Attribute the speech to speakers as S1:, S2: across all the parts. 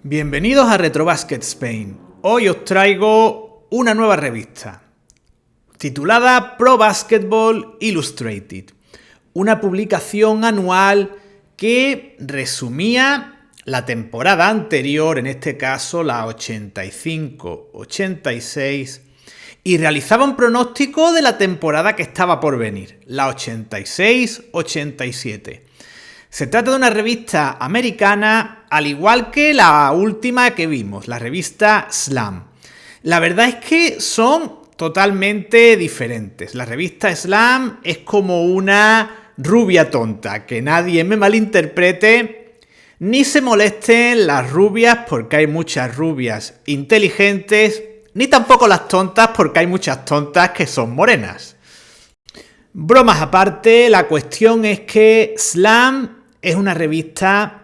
S1: Bienvenidos a Retrobasket Spain. Hoy os traigo una nueva revista titulada Pro Basketball Illustrated, una publicación anual que resumía la temporada anterior, en este caso la 85-86, y realizaba un pronóstico de la temporada que estaba por venir, la 86-87. Se trata de una revista americana, al igual que la última que vimos, la revista Slam. La verdad es que son totalmente diferentes. La revista Slam es como una rubia tonta, que nadie me malinterprete, ni se molesten las rubias porque hay muchas rubias inteligentes, ni tampoco las tontas porque hay muchas tontas que son morenas. Bromas aparte, la cuestión es que Slam es una revista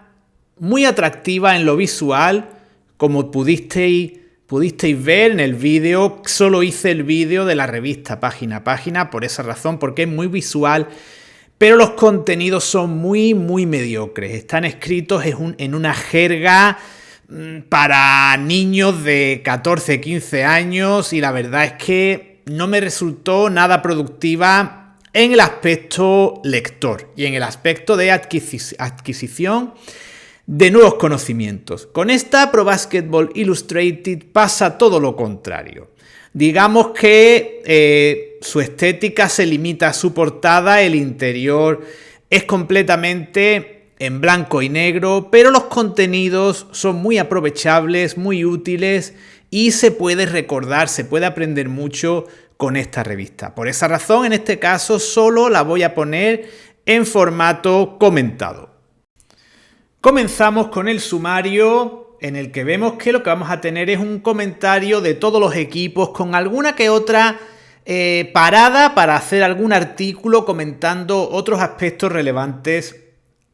S1: muy atractiva en lo visual, como pudisteis ver en el vídeo. Solo hice el vídeo de la revista página a página por esa razón, porque es muy visual, pero los contenidos son muy mediocres. Están escritos en una jerga para niños de 14-15 años y la verdad es que no me resultó nada productiva en el aspecto lector y en el aspecto de adquisición de nuevos conocimientos. Con esta Pro Basketball Illustrated pasa todo lo contrario. Digamos que su estética se limita a su portada, el interior es completamente en blanco y negro, pero los contenidos son muy aprovechables, muy útiles y se puede recordar, se puede aprender mucho con esta revista. Por esa razón, en este caso, solo la voy a poner en formato comentado. Comenzamos con el sumario, en el que vemos que lo que vamos a tener es un comentario de todos los equipos con alguna que otra parada para hacer algún artículo comentando otros aspectos relevantes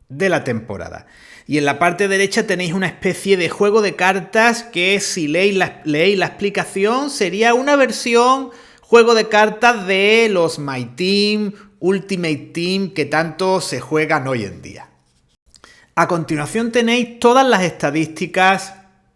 S1: de la temporada. Y en la parte derecha tenéis una especie de juego de cartas que, si leéis la explicación, sería una versión juego de cartas de los My Team, Ultimate Team que tanto se juegan hoy en día. A continuación tenéis todas las estadísticas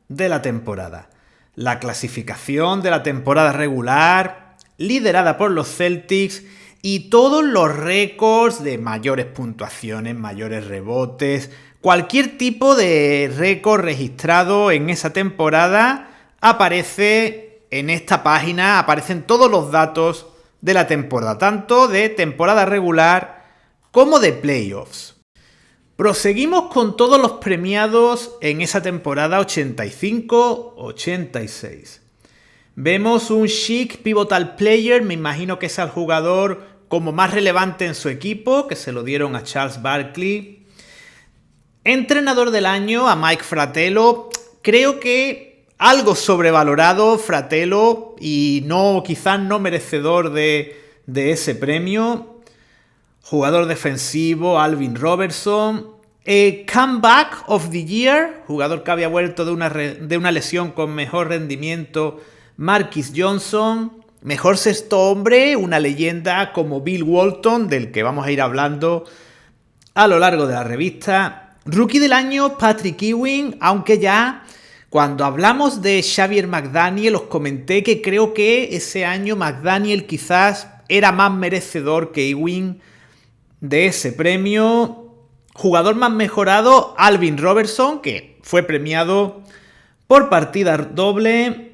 S1: de la temporada. La clasificación de la temporada regular, liderada por los Celtics, y todos los récords de mayores puntuaciones, mayores rebotes, cualquier tipo de récord registrado en esa temporada aparece en esta página, aparecen todos los datos de la temporada, tanto de temporada regular como de playoffs. Proseguimos con todos los premiados en esa temporada 85-86. Vemos un Chic Pivotal Player, me imagino que es el jugador como más relevante en su equipo, que se lo dieron a Charles Barkley. Entrenador del año a Mike Fratello, creo que algo sobrevalorado Fratello y quizás no merecedor de ese premio. Jugador defensivo Alvin Robertson. Comeback of the Year, jugador que había vuelto de una lesión con mejor rendimiento, Marquis Johnson. Mejor sexto hombre, una leyenda como Bill Walton, del que vamos a ir hablando a lo largo de la revista. Rookie del año Patrick Ewing, aunque ya cuando hablamos de Xavier McDaniel os comenté que creo que ese año McDaniel quizás era más merecedor que Ewing de ese premio. Jugador más mejorado Alvin Robertson, que fue premiado por partida doble.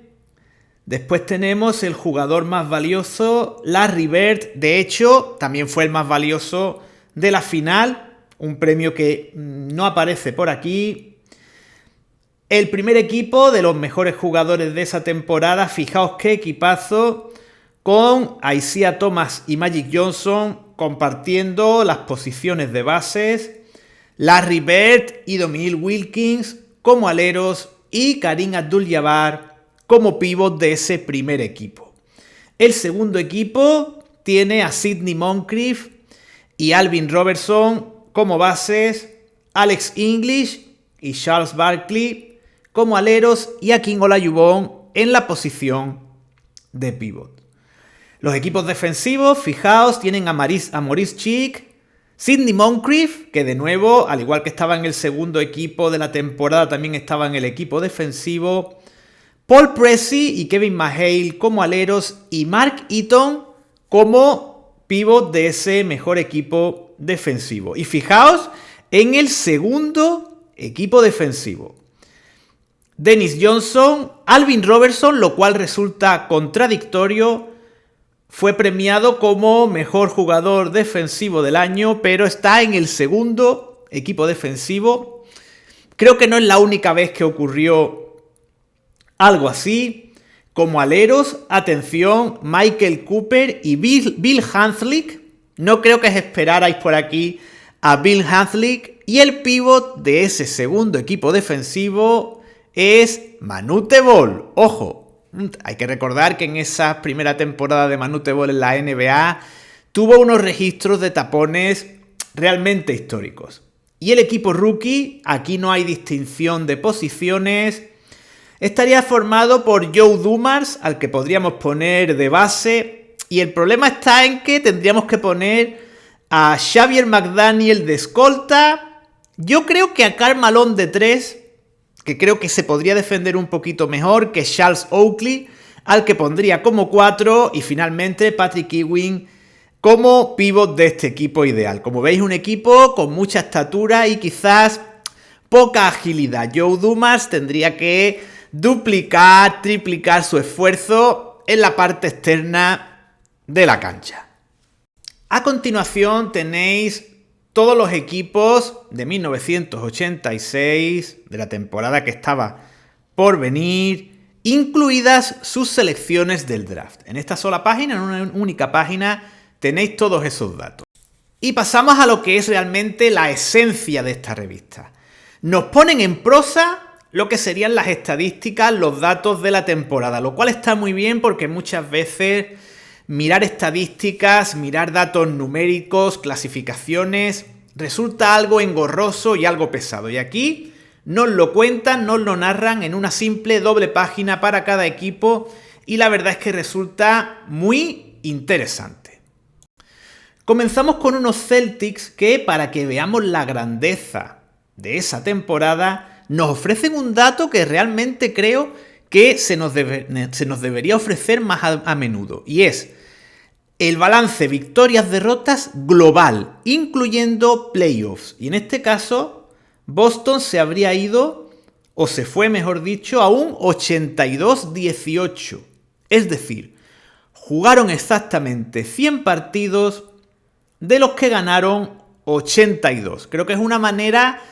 S1: Después tenemos el jugador más valioso Larry Bird, de hecho también fue el más valioso de la final, un premio que no aparece por aquí. El primer equipo de los mejores jugadores de esa temporada, fijaos qué equipazo, con Isaiah Thomas y Magic Johnson compartiendo las posiciones de bases, Larry Bird y Dominique Wilkins como aleros y Kareem Abdul-Jabbar como pívot de ese primer equipo. El segundo equipo tiene a Sidney Moncrief y Alvin Robertson como bases, Alex English y Charles Barkley como aleros y Akeem Olajuwon en la posición de pívot. Los equipos defensivos, fijaos, tienen a Maurice Cheek, Sidney Moncrief, que de nuevo, al igual que estaba en el segundo equipo de la temporada, también estaba en el equipo defensivo. Paul Pressey y Kevin McHale como aleros y Mark Eaton como pívot de ese mejor equipo defensivo. Y fijaos en el segundo equipo defensivo. Dennis Johnson, Alvin Robertson, lo cual resulta contradictorio, fue premiado como mejor jugador defensivo del año, pero está en el segundo equipo defensivo. Creo que no es la única vez que ocurrió algo así. Como aleros, atención, Michael Cooper y Bill Hanslick. No creo que esperarais por aquí a Bill Hanslick. Y el pívot de ese segundo equipo defensivo es Manute Bol. Ojo, hay que recordar que en esa primera temporada de Manute Bol en la NBA tuvo unos registros de tapones realmente históricos. Y el equipo rookie, aquí no hay distinción de posiciones, estaría formado por Joe Dumars, al que podríamos poner de base. Y el problema está en que tendríamos que poner a Xavier McDaniel de escolta. Yo creo que a Karl Malone de 3, que creo que se podría defender un poquito mejor que Charles Oakley, al que pondría como 4. Y finalmente Patrick Ewing como pívot de este equipo ideal. Como veis, un equipo con mucha estatura y quizás poca agilidad. Joe Dumars tendría que duplicar, triplicar su esfuerzo en la parte externa de la cancha. A continuación tenéis todos los equipos de 1986, de la temporada que estaba por venir, incluidas sus selecciones del draft. En esta sola página, en una única página, tenéis todos esos datos. Y pasamos a lo que es realmente la esencia de esta revista. Nos ponen en prosa lo que serían las estadísticas, los datos de la temporada, lo cual está muy bien porque muchas veces mirar estadísticas, mirar datos numéricos, clasificaciones, resulta algo engorroso y algo pesado. Y aquí nos lo cuentan, nos lo narran en una simple doble página para cada equipo y la verdad es que resulta muy interesante. Comenzamos con unos Celtics que, para que veamos la grandeza de esa temporada, nos ofrecen un dato que realmente creo que se nos debería ofrecer más a menudo. Y es el balance victorias-derrotas global, incluyendo playoffs. Y en este caso, Boston se habría ido, o se fue mejor dicho, a un 82-18. Es decir, jugaron exactamente 100 partidos de los que ganaron 82. Creo que es una manera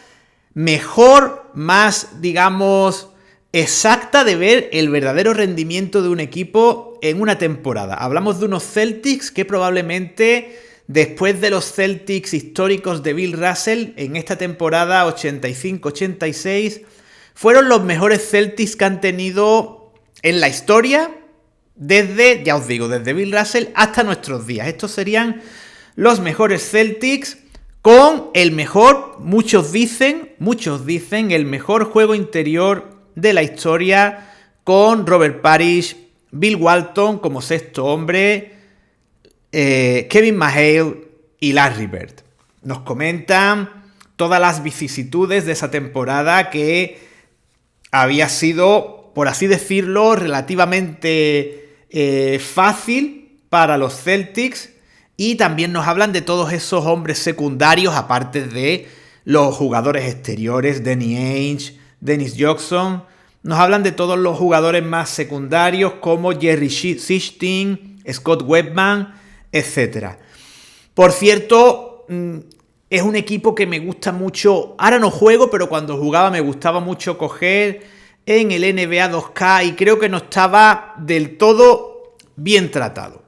S1: mejor, más, digamos, exacta de ver el verdadero rendimiento de un equipo en una temporada. Hablamos de unos Celtics que probablemente, después de los Celtics históricos de Bill Russell, en esta temporada 85-86, fueron los mejores Celtics que han tenido en la historia desde, ya os digo, desde Bill Russell hasta nuestros días. Estos serían los mejores Celtics con el mejor, muchos dicen, el mejor juego interior de la historia, con Robert Parrish, Bill Walton como sexto hombre, Kevin McHale y Larry Bird. Nos comentan todas las vicisitudes de esa temporada que había sido, por así decirlo, relativamente fácil para los Celtics. Y también nos hablan de todos esos hombres secundarios, aparte de los jugadores exteriores, Danny Ainge, Dennis Johnson. Nos hablan de todos los jugadores más secundarios como Jerry Sichting, Scott Webman, etc. Por cierto, es un equipo que me gusta mucho. Ahora no juego, pero cuando jugaba me gustaba mucho coger en el NBA 2K y creo que no estaba del todo bien tratado.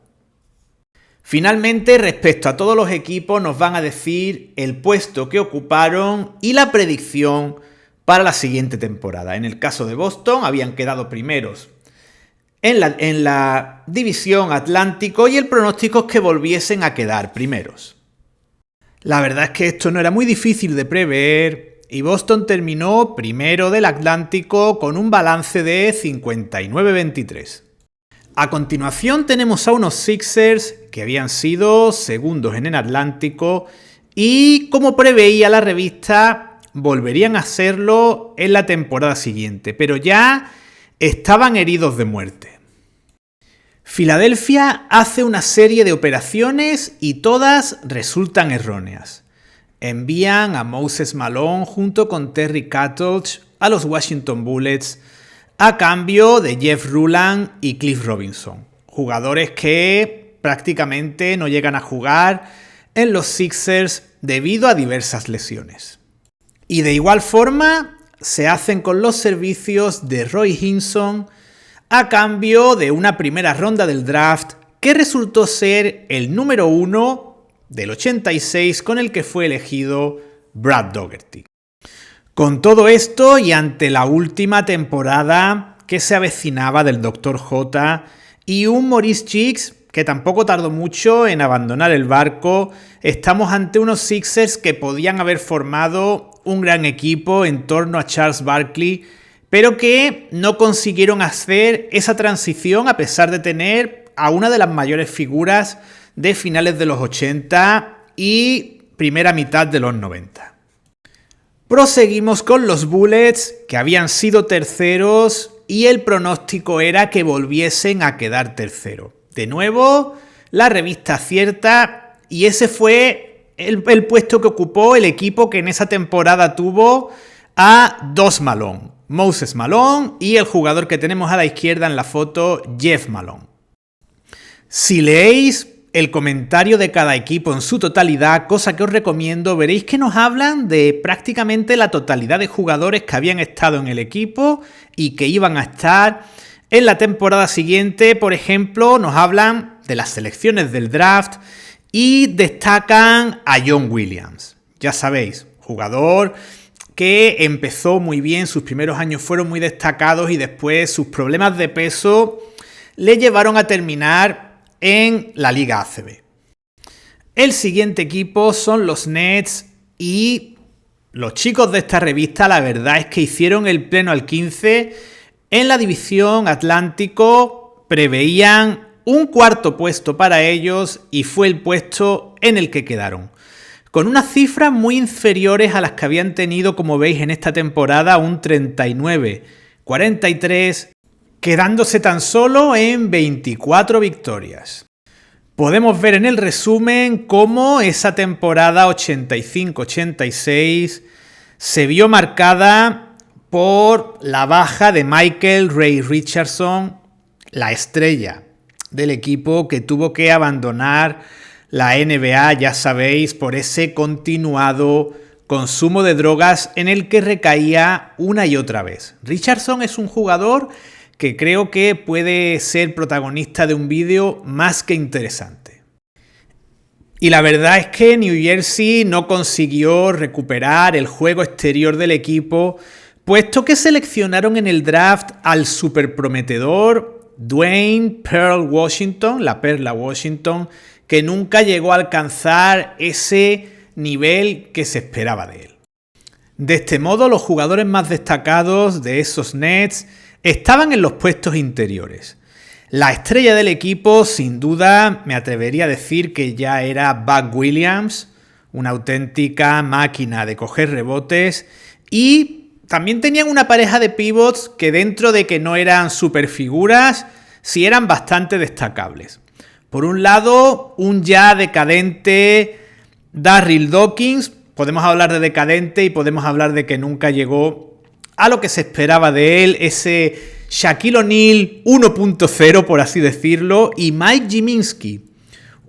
S1: Finalmente, respecto a todos los equipos, nos van a decir el puesto que ocuparon y la predicción para la siguiente temporada. En el caso de Boston, habían quedado primeros en la división Atlántico y el pronóstico es que volviesen a quedar primeros. La verdad es que esto no era muy difícil de prever y Boston terminó primero del Atlántico con un balance de 59-23. A continuación tenemos a unos Sixers que habían sido segundos en el Atlántico y como preveía la revista, volverían a hacerlo en la temporada siguiente, pero ya estaban heridos de muerte. Filadelfia hace una serie de operaciones y todas resultan erróneas. Envían a Moses Malone junto con Terry Cattledge a los Washington Bullets a cambio de Jeff Ruland y Cliff Robinson, jugadores que prácticamente no llegan a jugar en los Sixers debido a diversas lesiones. Y de igual forma se hacen con los servicios de Roy Hinson a cambio de una primera ronda del draft que resultó ser el número 1 del 86 con el que fue elegido Brad Daugherty. Con todo esto y ante la última temporada que se avecinaba del Dr. J y un Maurice Cheeks que tampoco tardó mucho en abandonar el barco, estamos ante unos Sixers que podían haber formado un gran equipo en torno a Charles Barkley, pero que no consiguieron hacer esa transición a pesar de tener a una de las mayores figuras de finales de los 80 y primera mitad de los 90. Proseguimos con los Bullets, que habían sido terceros y el pronóstico era que volviesen a quedar tercero. De nuevo, la revista acierta y ese fue el puesto que ocupó el equipo que en esa temporada tuvo a dos Malone, Moses Malone y el jugador que tenemos a la izquierda en la foto, Jeff Malone. Si leéis el comentario de cada equipo en su totalidad, cosa que os recomiendo, veréis que nos hablan de prácticamente la totalidad de jugadores que habían estado en el equipo y que iban a estar en la temporada siguiente. Por ejemplo, nos hablan de las selecciones del draft y destacan a John Williams. Ya sabéis, jugador que empezó muy bien, sus primeros años fueron muy destacados y después sus problemas de peso le llevaron a terminar en la Liga ACB. El siguiente equipo son los Nets y los chicos de esta revista la verdad es que hicieron el pleno al 15. En la división Atlántico preveían un cuarto puesto para ellos y fue el puesto en el que quedaron, con unas cifras muy inferiores a las que habían tenido, como veis en esta temporada, un 39-43, quedándose tan solo en 24 victorias. Podemos ver en el resumen cómo esa temporada 85-86 se vio marcada por la baja de Michael Ray Richardson, la estrella del equipo que tuvo que abandonar la NBA, ya sabéis, por ese continuado consumo de drogas en el que recaía una y otra vez. Richardson es un jugador que creo que puede ser protagonista de un vídeo más que interesante. Y la verdad es que New Jersey no consiguió recuperar el juego exterior del equipo, puesto que seleccionaron en el draft al superprometedor Dwayne Pearl Washington, la Perla Washington, que nunca llegó a alcanzar ese nivel que se esperaba de él. De este modo, los jugadores más destacados de esos Nets estaban en los puestos interiores. La estrella del equipo, sin duda, me atrevería a decir que ya era Buck Williams, una auténtica máquina de coger rebotes, y también tenían una pareja de pivots que, dentro de que no eran superfiguras, sí eran bastante destacables. Por un lado, un ya decadente Darryl Dawkins. Podemos hablar de decadente y podemos hablar de que nunca llegó a lo que se esperaba de él, ese Shaquille O'Neal 1.0, por así decirlo, y Mike Gminski,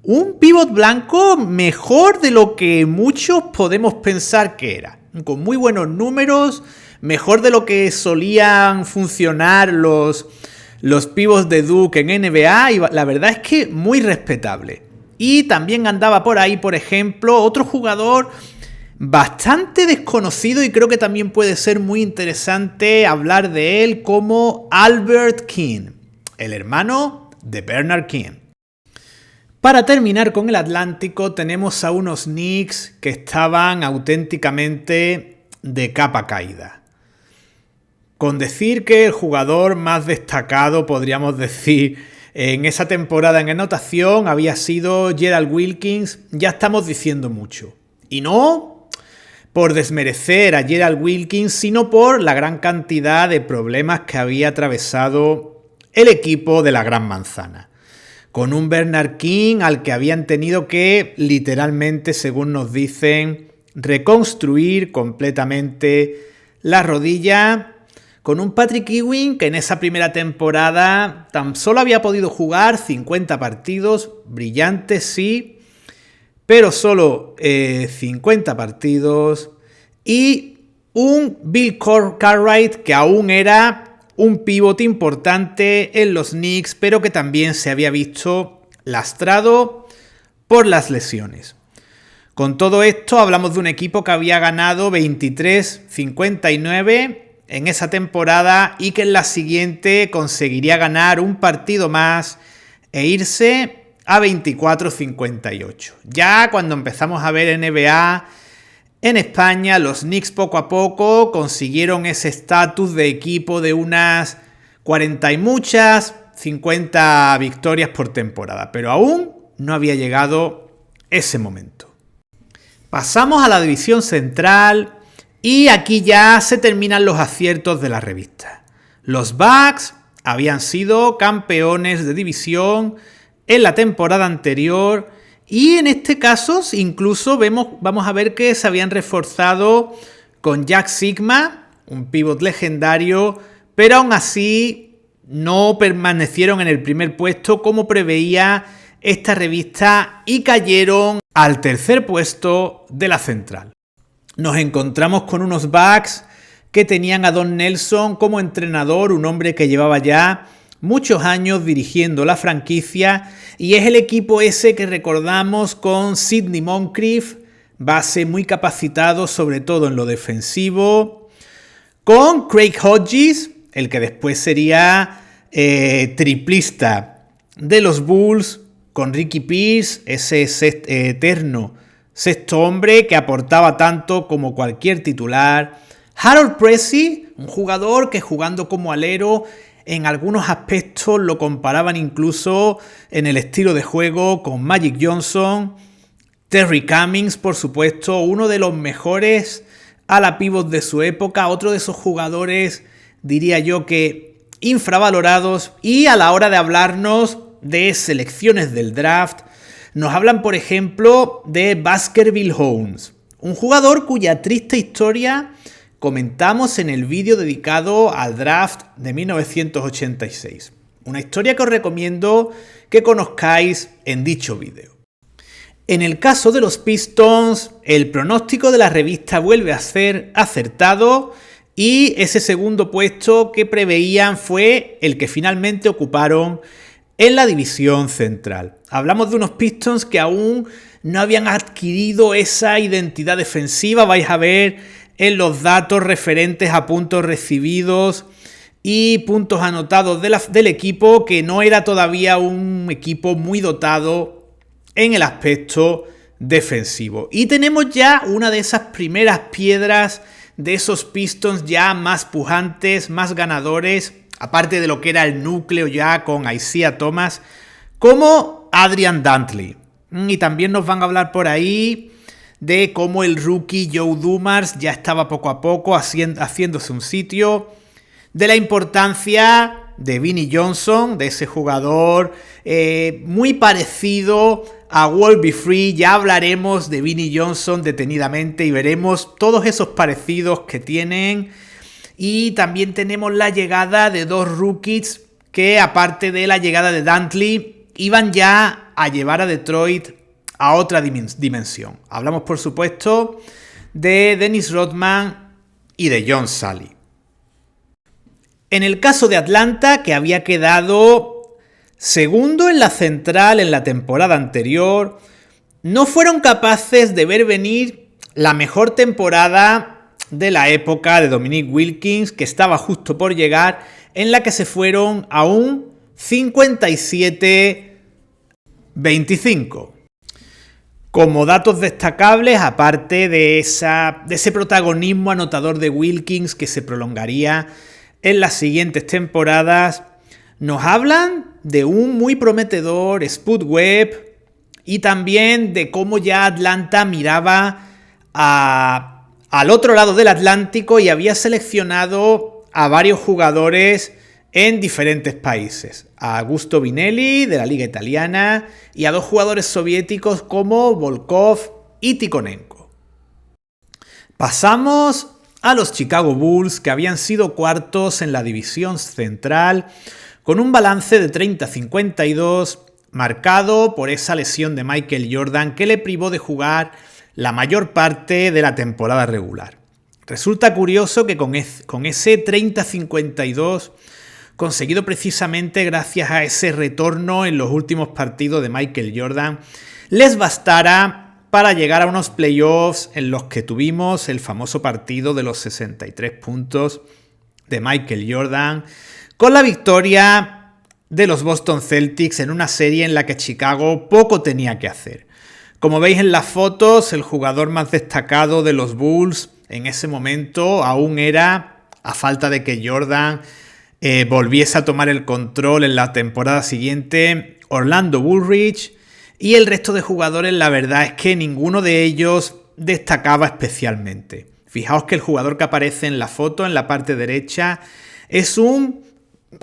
S1: un pívot blanco mejor de lo que muchos podemos pensar que era, con muy buenos números, mejor de lo que solían funcionar los pivots de Duke en NBA, y la verdad es que muy respetable. Y también andaba por ahí, por ejemplo, otro jugador bastante desconocido y creo que también puede ser muy interesante hablar de él, como Albert King, el hermano de Bernard King. Para terminar con el Atlántico, tenemos a unos Knicks que estaban auténticamente de capa caída. Con decir que el jugador más destacado, podríamos decir, en esa temporada en anotación había sido Gerald Wilkins, ya estamos diciendo mucho. Y no por desmerecer a Gerald Wilkins, sino por la gran cantidad de problemas que había atravesado el equipo de la Gran Manzana. Con un Bernard King al que habían tenido que, literalmente, según nos dicen, reconstruir completamente la rodilla. Con un Patrick Ewing que en esa primera temporada tan solo había podido jugar 50 partidos, brillantes sí, pero solo 50 partidos. Y un Bill Cartwright que aún era un pivote importante en los Knicks, pero que también se había visto lastrado por las lesiones. Con todo esto hablamos de un equipo que había ganado 23-59 en esa temporada y que en la siguiente conseguiría ganar un partido más e irse a 24-58. Ya cuando empezamos a ver NBA en España, los Knicks poco a poco consiguieron ese estatus de equipo de unas 40 y muchas, 50 victorias por temporada, pero aún no había llegado ese momento. Pasamos a la división central y aquí ya se terminan los aciertos de la revista. Los Bucks habían sido campeones de división en la temporada anterior y en este caso incluso vamos a ver que se habían reforzado con Jack Sigma, un pívot legendario, pero aún así no permanecieron en el primer puesto como preveía esta revista y cayeron al tercer puesto de la central. Nos encontramos con unos Bucks que tenían a Don Nelson como entrenador, un hombre que llevaba ya muchos años dirigiendo la franquicia y es el equipo ese que recordamos con Sidney Moncrief, base muy capacitado sobre todo en lo defensivo, con Craig Hodges, el que después sería triplista de los Bulls, con Ricky Pierce, ese eterno sexto hombre que aportaba tanto como cualquier titular, Harold Pressey, un jugador que jugando como alero en algunos aspectos lo comparaban incluso en el estilo de juego con Magic Johnson. Terry Cummings, por supuesto, uno de los mejores ala pivot de su época, otro de esos jugadores, diría yo que infravalorados. Y a la hora de hablarnos de selecciones del draft, nos hablan, por ejemplo, de Baskerville Holmes, un jugador cuya triste historia comentamos en el vídeo dedicado al draft de 1986. Una historia que os recomiendo que conozcáis en dicho vídeo. En el caso de los Pistons, el pronóstico de la revista vuelve a ser acertado y ese segundo puesto que preveían fue el que finalmente ocuparon en la división central. Hablamos de unos Pistons que aún no habían adquirido esa identidad defensiva. Vais a ver en los datos referentes a puntos recibidos y puntos anotados del equipo que no era todavía un equipo muy dotado en el aspecto defensivo. Y tenemos ya una de esas primeras piedras de esos Pistons ya más pujantes, más ganadores, aparte de lo que era el núcleo ya con Isaiah Thomas, como Adrian Dantley. Y también nos van a hablar por ahí de cómo el rookie Joe Dumars ya estaba poco a poco haciéndose un sitio, de la importancia de Vinnie Johnson, de ese jugador muy parecido a Wolby Free. Ya hablaremos de Vinnie Johnson detenidamente y veremos todos esos parecidos que tienen. Y también tenemos la llegada de dos rookies que, aparte de la llegada de Dantley, iban ya a llevar a Detroit a otra dimensión. Hablamos, por supuesto, de Dennis Rodman y de John Salley. En el caso de Atlanta, que había quedado segundo en la central en la temporada anterior, no fueron capaces de ver venir la mejor temporada de la época de Dominique Wilkins, que estaba justo por llegar, en la que se fueron a un 57-25. Como datos destacables, aparte de ese protagonismo anotador de Wilkins que se prolongaría en las siguientes temporadas, nos hablan de un muy prometedor Spud Webb y también de cómo ya Atlanta miraba al otro lado del Atlántico y había seleccionado a varios jugadores en diferentes países. A Augusto Vinelli de la Liga Italiana y a dos jugadores soviéticos como Volkov y Tikhonenko. Pasamos a los Chicago Bulls, que habían sido cuartos en la división central con un balance de 30-52 marcado por esa lesión de Michael Jordan que le privó de jugar la mayor parte de la temporada regular. Resulta curioso que con ese 30-52 conseguido precisamente gracias a ese retorno en los últimos partidos de Michael Jordan, les bastara para llegar a unos playoffs en los que tuvimos el famoso partido de los 63 puntos de Michael Jordan, con la victoria de los Boston Celtics en una serie en la que Chicago poco tenía que hacer. Como veis en las fotos, el jugador más destacado de los Bulls en ese momento aún era, a falta de que Jordan volviese a tomar el control en la temporada siguiente, Orlando Woolridge, y el resto de jugadores, la verdad es que ninguno de ellos destacaba especialmente. Fijaos que el jugador que aparece en la foto, en la parte derecha, es un,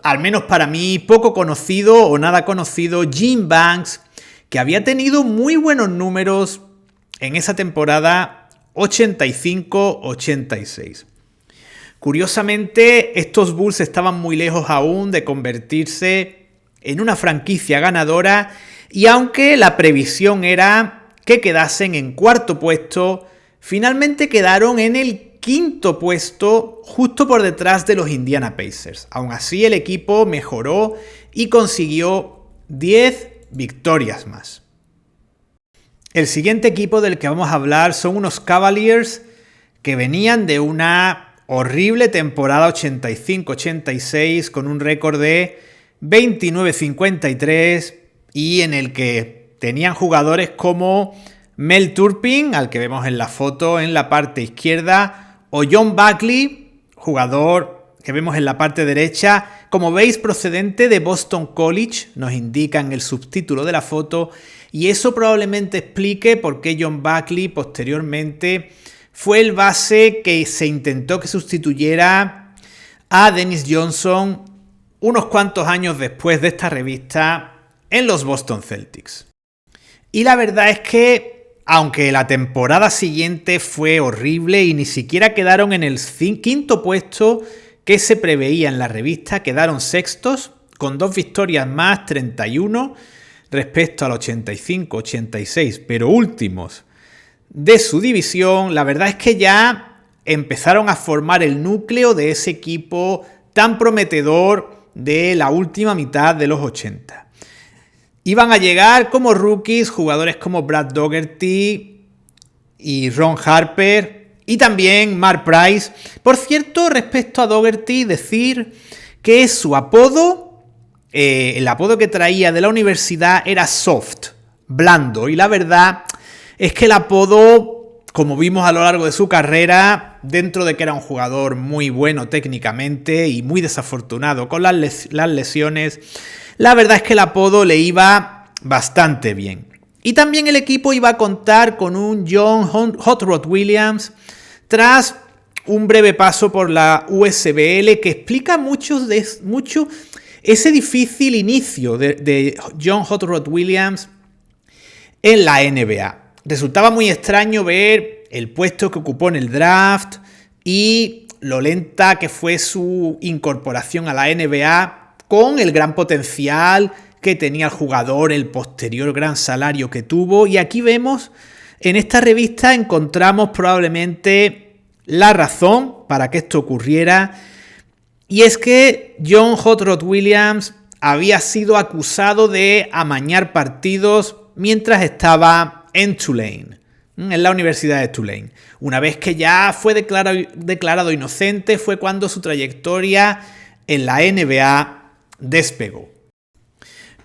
S1: al menos para mí, poco conocido o nada conocido Jim Banks, que había tenido muy buenos números en esa temporada 85-86. Curiosamente, estos Bulls estaban muy lejos aún de convertirse en una franquicia ganadora, y aunque la previsión era que quedasen en cuarto puesto, finalmente quedaron en el quinto puesto, justo por detrás de los Indiana Pacers. Aún así, el equipo mejoró y consiguió 10 victorias más. El siguiente equipo del que vamos a hablar son unos Cavaliers que venían de una horrible temporada 85-86 con un récord de 29-53 y en el que tenían jugadores como Mel Turpin, al que vemos en la foto en la parte izquierda, o John Buckley, jugador que vemos en la parte derecha, como veis procedente de Boston College, nos indica en el subtítulo de la foto, y eso probablemente explique por qué John Buckley posteriormente fue el base que se intentó que sustituyera a Dennis Johnson unos cuantos años después de esta revista en los Boston Celtics. Y la verdad es que, aunque la temporada siguiente fue horrible y ni siquiera quedaron en el quinto puesto que se preveía en la revista, quedaron sextos con 2 victorias más, 31 respecto al 85-86, pero últimos de su división, la verdad es que ya empezaron a formar el núcleo de ese equipo tan prometedor de la última mitad de los 80. Iban a llegar como rookies jugadores como Brad Daugherty y Ron Harper y también Mark Price. Por cierto, respecto a Daugherty, decir que su apodo, el apodo que traía de la universidad era soft, blando, y la verdad es que el apodo, como vimos a lo largo de su carrera, dentro de que era un jugador muy bueno técnicamente y muy desafortunado con las lesiones, la verdad es que el apodo le iba bastante bien. Y también el equipo iba a contar con un John Hot Rod Williams tras un breve paso por la USBL que explica mucho ese difícil inicio de John Hot Rod Williams en la NBA. Resultaba muy extraño ver el puesto que ocupó en el draft y lo lenta que fue su incorporación a la NBA con el gran potencial que tenía el jugador, el posterior gran salario que tuvo. Y aquí vemos, en esta revista encontramos probablemente la razón para que esto ocurriera. Y es que John Hot Rod Williams había sido acusado de amañar partidos mientras estaba en Tulane, en la Universidad de Tulane. Una vez que ya fue declarado inocente, fue cuando su trayectoria en la NBA despegó.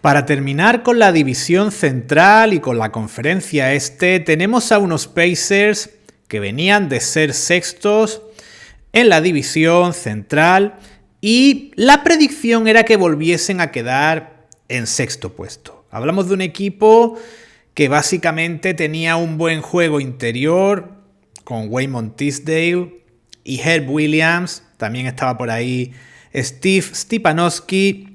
S1: Para terminar con la división central y con la conferencia este, tenemos a unos Pacers que venían de ser sextos en la división central y la predicción era que volviesen a quedar en sexto puesto. Hablamos de un equipo que básicamente tenía un buen juego interior, con Waymon Tisdale y Herb Williams. También estaba por ahí Steve Stepanowski,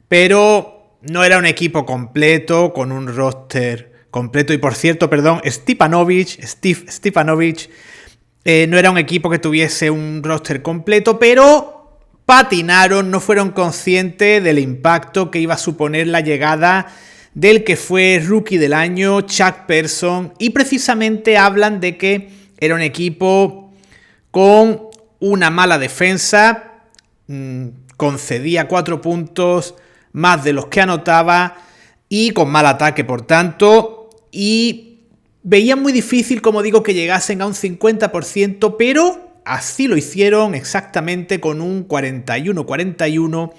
S1: pero no era un equipo completo, con un roster completo. Y por cierto, Steve Stepanovich, no era un equipo que tuviese un roster completo, pero patinaron, no fueron conscientes del impacto que iba a suponer la llegada del que fue Rookie del Año, Chuck Person, y precisamente hablan de que era un equipo con una mala defensa, concedía 4 puntos más de los que anotaba y con mal ataque, por tanto, y veían muy difícil, como digo, que llegasen a un 50%, pero así lo hicieron exactamente con un 41-41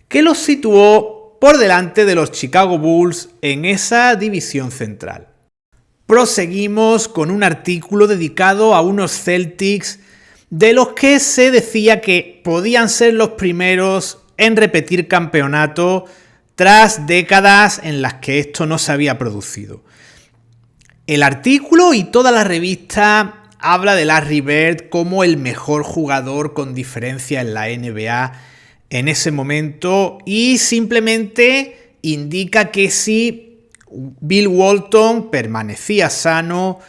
S1: que los situó por delante de los Chicago Bulls en esa división central. Proseguimos con un artículo dedicado a unos Celtics de los que se decía que podían ser los primeros en repetir campeonato tras décadas en las que esto no se había producido. El artículo y toda la revista habla de Larry Bird como el mejor jugador con diferencia en la NBA en ese momento y simplemente indica que si Bill Walton permanecía sano,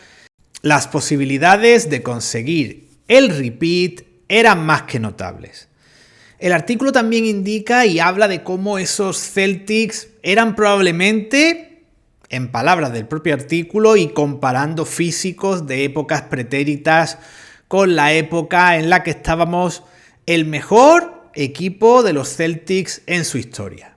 S1: las posibilidades de conseguir el repeat eran más que notables. El artículo también indica y habla de cómo esos Celtics eran probablemente, en palabras del propio artículo y comparando físicos de épocas pretéritas con la época en la que estábamos, el mejor equipo de los Celtics en su historia.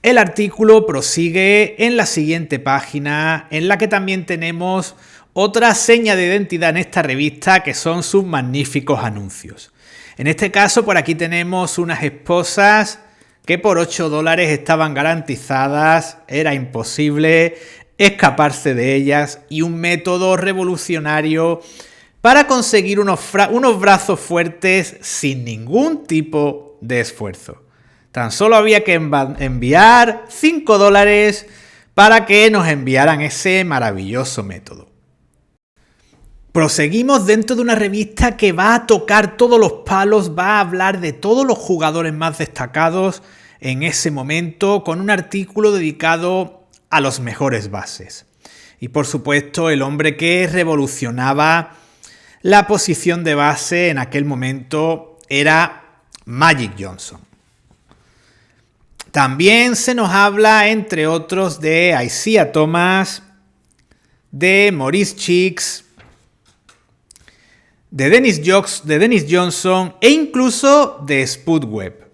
S1: El artículo prosigue en la siguiente página, en la que también tenemos otra seña de identidad en esta revista, que son sus magníficos anuncios. En este caso, por aquí tenemos unas esposas que por $8 estaban garantizadas, era imposible escaparse de ellas, y un método revolucionario para conseguir unos brazos fuertes sin ningún tipo de esfuerzo. Tan solo había que enviar $5 para que nos enviaran ese maravilloso método. Proseguimos dentro de una revista que va a tocar todos los palos, va a hablar de todos los jugadores más destacados en ese momento, con un artículo dedicado a los mejores bases. Y por supuesto, el hombre que revolucionaba la posición de base en aquel momento era Magic Johnson. También se nos habla, entre otros, de Isaiah Thomas, de Maurice Cheeks, de Dennis Johnson e incluso de Spud Webb,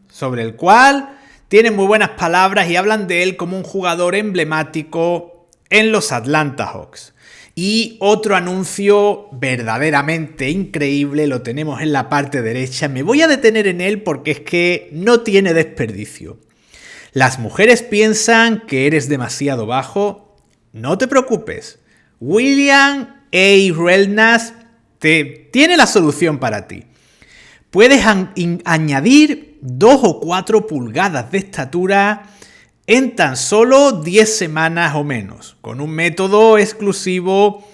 S1: sobre el cual tienen muy buenas palabras y hablan de él como un jugador emblemático en los Atlanta Hawks. Y otro anuncio verdaderamente increíble lo tenemos en la parte derecha. Me voy a detener en él porque es que no tiene desperdicio. Las mujeres piensan que eres demasiado bajo. No te preocupes. William A. Relnas tiene la solución para ti. Puedes añadir 2 o 4 pulgadas de estatura en tan solo 10 semanas o menos, con un método exclusivo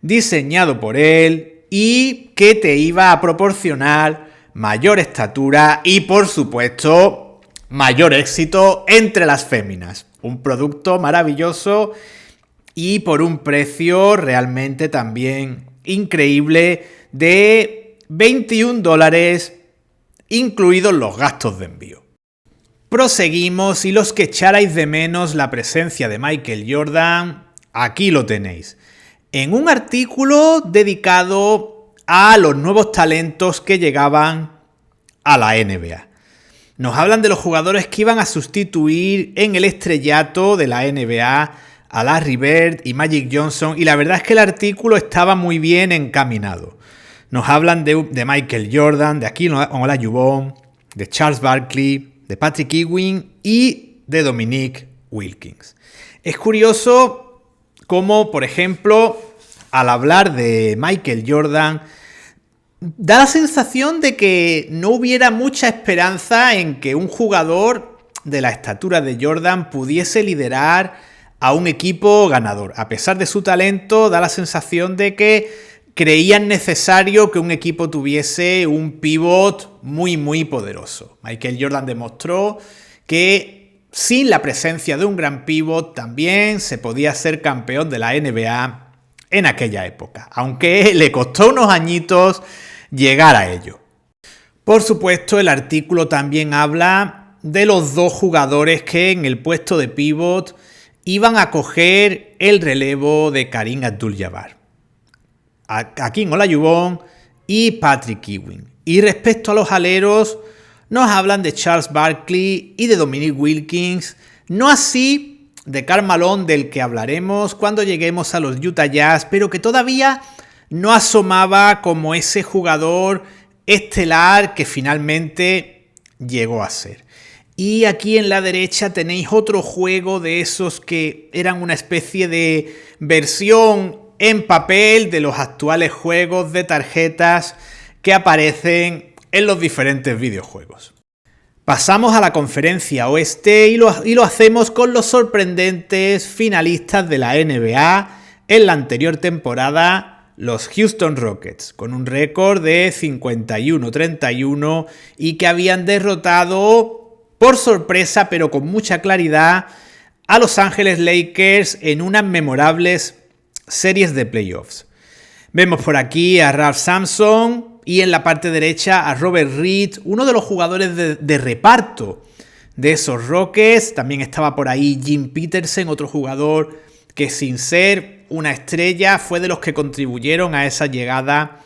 S1: diseñado por él y que te iba a proporcionar mayor estatura y, por supuesto, mayor éxito entre las féminas. Un producto maravilloso y por un precio realmente también increíble de $21, incluidos los gastos de envío. Proseguimos, y los que echarais de menos la presencia de Michael Jordan, aquí lo tenéis. En un artículo dedicado a los nuevos talentos que llegaban a la NBA. Nos hablan de los jugadores que iban a sustituir en el estrellato de la NBA a Larry Bird y Magic Johnson, y la verdad es que el artículo estaba muy bien encaminado. Nos hablan de Michael Jordan, de Hakeem Olajuwon, de Charles Barkley, de Patrick Ewing y de Dominique Wilkins. Es curioso cómo, por ejemplo, al hablar de Michael Jordan, da la sensación de que no hubiera mucha esperanza en que un jugador de la estatura de Jordan pudiese liderar a un equipo ganador. A pesar de su talento, da la sensación de que creían necesario que un equipo tuviese un pivot muy poderoso. Michael Jordan demostró que sin la presencia de un gran pivot también se podía ser campeón de la NBA en aquella época, aunque le costó unos añitos llegar a ello. Por supuesto, el artículo también habla de los dos jugadores que en el puesto de pivot iban a coger el relevo de Kareem Abdul-Jabbar, Hakeem Olajuwon y Patrick Ewing. Y respecto a los aleros, nos hablan de Charles Barkley y de Dominique Wilkins, no así de Karl Malone, del que hablaremos cuando lleguemos a los Utah Jazz, pero que todavía no asomaba como ese jugador estelar que finalmente llegó a ser. Y aquí en la derecha tenéis otro juego de esos que eran una especie de versión en papel de los actuales juegos de tarjetas que aparecen en los diferentes videojuegos. Pasamos a la conferencia oeste y lo hacemos con los sorprendentes finalistas de la NBA en la anterior temporada, los Houston Rockets, con un récord de 51-31 y que habían derrotado por sorpresa pero con mucha claridad a Los Ángeles Lakers en unas memorables series de playoffs. Vemos por aquí a Ralph Sampson y en la parte derecha a Robert Reed, uno de los jugadores de reparto de esos Rockets. También estaba por ahí Jim Peterson, otro jugador que sin ser una estrella fue de los que contribuyeron a esa llegada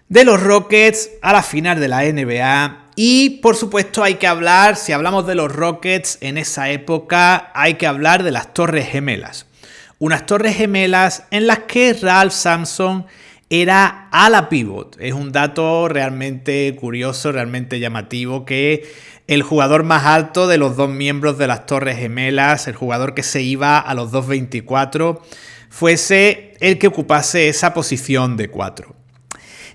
S1: de los Rockets a la final de la NBA. Y por supuesto hay que hablar, si hablamos de los Rockets en esa época, hay que hablar de las Torres Gemelas. Unas Torres Gemelas en las que Ralph Sampson era ala pivot. Es un dato realmente curioso, realmente llamativo, que el jugador más alto de los dos miembros de las Torres Gemelas, el jugador que se iba a los 2.24, fuese el que ocupase esa posición de 4.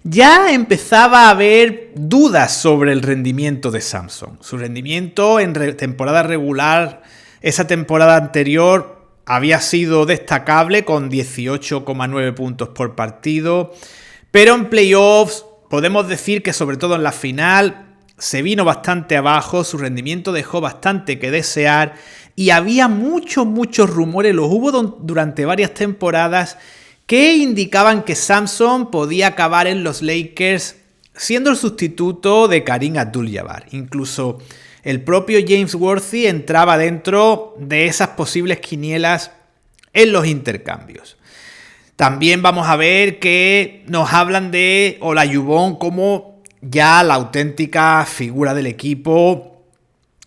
S1: Ya empezaba a haber dudas sobre el rendimiento de Sampson. Su rendimiento en temporada regular, esa temporada anterior, había sido destacable con 18,9 puntos por partido, pero en playoffs podemos decir que sobre todo en la final se vino bastante abajo, su rendimiento dejó bastante que desear y había muchos rumores, los hubo durante varias temporadas, que indicaban que Sampson podía acabar en los Lakers siendo el sustituto de Kareem Abdul-Jabbar. Incluso el propio James Worthy entraba dentro de esas posibles quinielas en los intercambios. También vamos a ver que nos hablan de Olajuwon como ya la auténtica figura del equipo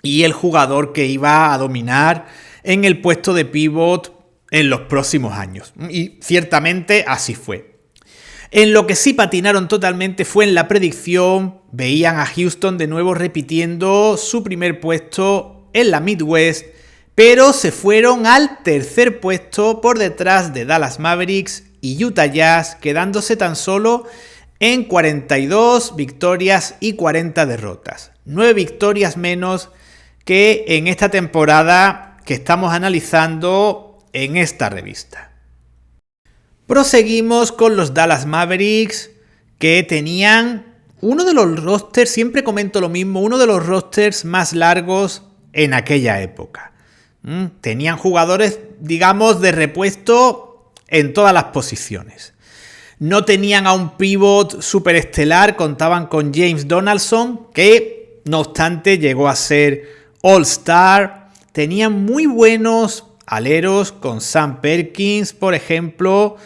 S1: y el jugador que iba a dominar en el puesto de pivot en los próximos años. Y ciertamente así fue. En lo que sí patinaron totalmente fue en la predicción. Veían a Houston de nuevo repitiendo su primer puesto en la Midwest, pero se fueron al tercer puesto por detrás de Dallas Mavericks y Utah Jazz, quedándose tan solo en 42 victorias y 40 derrotas. 9 victorias menos que en esta temporada que estamos analizando en esta revista. Proseguimos con los Dallas Mavericks, que tenían uno de los rosters, siempre comento lo mismo, uno de los rosters más largos en aquella época. Tenían jugadores, digamos, de repuesto en todas las posiciones. No tenían a un pivot superestelar, contaban con James Donaldson, que no obstante llegó a ser All-Star. Tenían muy buenos aleros con Sam Perkins, por ejemplo,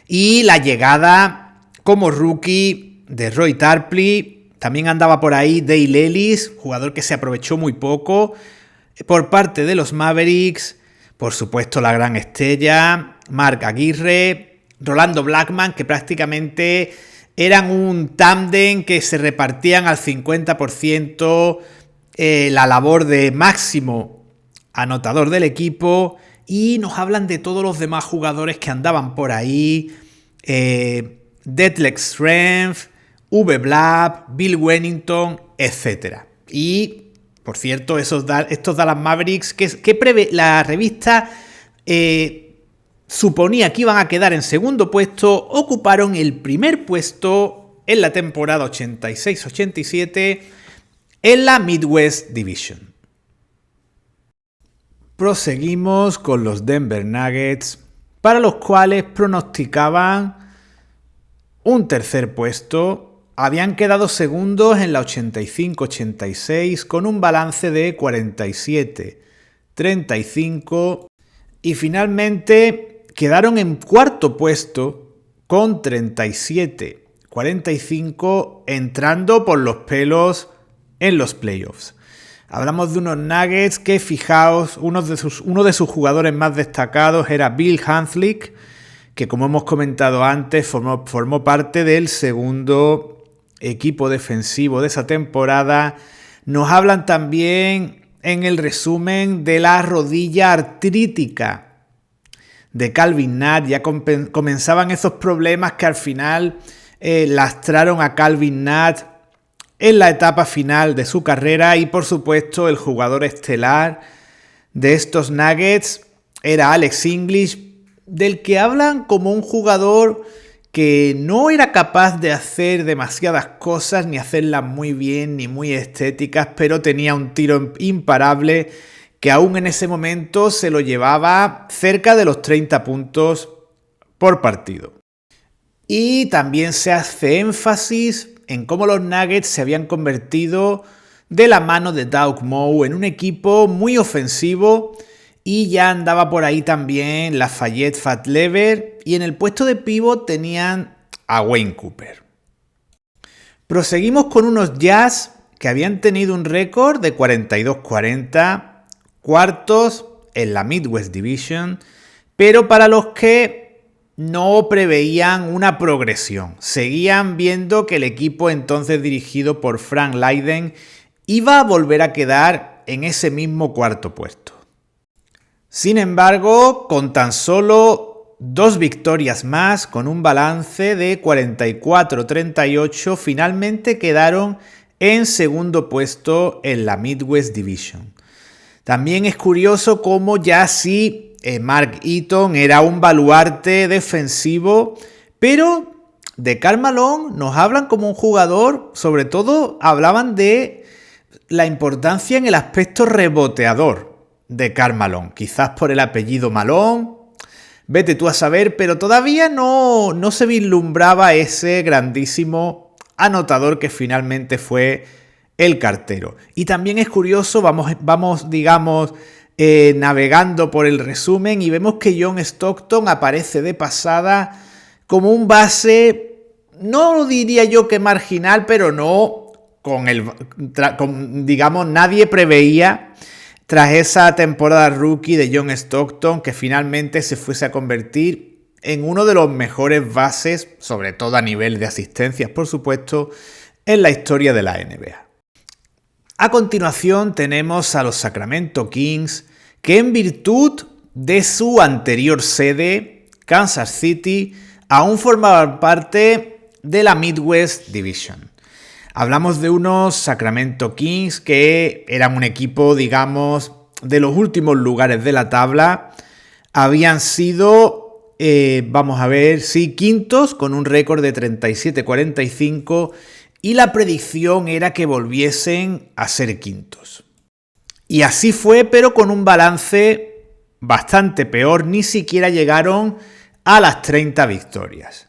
S1: y la llegada como rookie de Roy Tarpley. También andaba por ahí Dale Ellis, jugador que se aprovechó muy poco por parte de los Mavericks. Por supuesto, la gran estrella Mark Aguirre, Rolando Blackman, que prácticamente eran un tándem que se repartían al 50% la labor de máximo anotador del equipo. Y nos hablan de todos los demás jugadores que andaban por ahí. Detlef Schrempf, Uwe Blab, Bill Wennington, etc. Y, por cierto, estos Dallas Mavericks, que la revista suponía que iban a quedar en segundo puesto, ocuparon el primer puesto en la temporada 86-87 en la Midwest Division. Proseguimos con los Denver Nuggets, para los cuales pronosticaban un tercer puesto. Habían quedado segundos en la 85-86 con un balance de 47-35 y finalmente quedaron en cuarto puesto con 37-45, entrando por los pelos en los playoffs. Hablamos de unos Nuggets que, fijaos, uno de sus jugadores más destacados era Bill Hanzlik, que, como hemos comentado antes, formó parte del segundo equipo defensivo de esa temporada. Nos hablan también en el resumen de la rodilla artrítica de Calvin Natt. Ya comenzaban esos problemas que al final lastraron a Calvin Natt en la etapa final de su carrera, y por supuesto el jugador estelar de estos Nuggets era Alex English, del que hablan como un jugador que no era capaz de hacer demasiadas cosas, ni hacerlas muy bien, ni muy estéticas, pero tenía un tiro imparable que aún en ese momento se lo llevaba cerca de los 30 puntos por partido. Y también se hace énfasis en cómo los Nuggets se habían convertido de la mano de Doug Moe en un equipo muy ofensivo, y ya andaba por ahí también Lafayette Fat Lever, y en el puesto de pívot tenían a Wayne Cooper. Proseguimos con unos Jazz que habían tenido un récord de 42-40, cuartos en la Midwest Division, pero para los que no preveían una progresión. Seguían viendo que el equipo entonces dirigido por Frank Leyden iba a volver a quedar en ese mismo cuarto puesto. Sin embargo, con tan solo 2 victorias más, con un balance de 44-38, finalmente quedaron en segundo puesto en la Midwest Division. También es curioso cómo ya sí Mark Eaton era un baluarte defensivo, pero de Karl Malone nos hablan como un jugador, sobre todo hablaban de la importancia en el aspecto reboteador de Karl Malone, quizás por el apellido Malone, vete tú a saber, pero todavía no se vislumbraba ese grandísimo anotador que finalmente fue el cartero. Y también es curioso, vamos digamos, navegando por el resumen y vemos que John Stockton aparece de pasada como un base, no diría yo que marginal, pero no digamos, nadie preveía, tras esa temporada rookie de John Stockton, que finalmente se fuese a convertir en uno de los mejores bases, sobre todo a nivel de asistencias, por supuesto, en la historia de la NBA. A continuación tenemos a los Sacramento Kings, que en virtud de su anterior sede, Kansas City, aún formaban parte de la Midwest Division. Hablamos de unos Sacramento Kings que eran un equipo, digamos, de los últimos lugares de la tabla. Habían sido, quintos con un récord de 37-45 y la predicción era que volviesen a ser quintos. Y así fue, pero con un balance bastante peor, ni siquiera llegaron a las 30 victorias.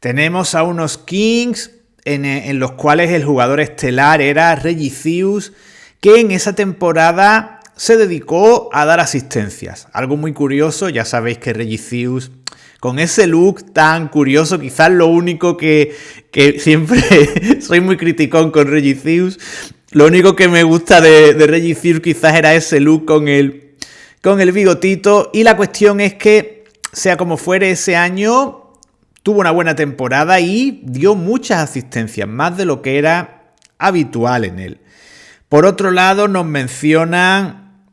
S1: Tenemos a unos Kings en los cuales el jugador estelar era Reggie Theus, que en esa temporada se dedicó a dar asistencias. Algo muy curioso, ya sabéis que Reggie Theus, con ese look tan curioso, quizás lo único que siempre soy muy criticón con Reggie Theus, lo único que me gusta de Reggie Theus quizás era ese look con el bigotito, y la cuestión es que, sea como fuere, ese año tuvo una buena temporada y dio muchas asistencias, más de lo que era habitual en él. Por otro lado, nos mencionan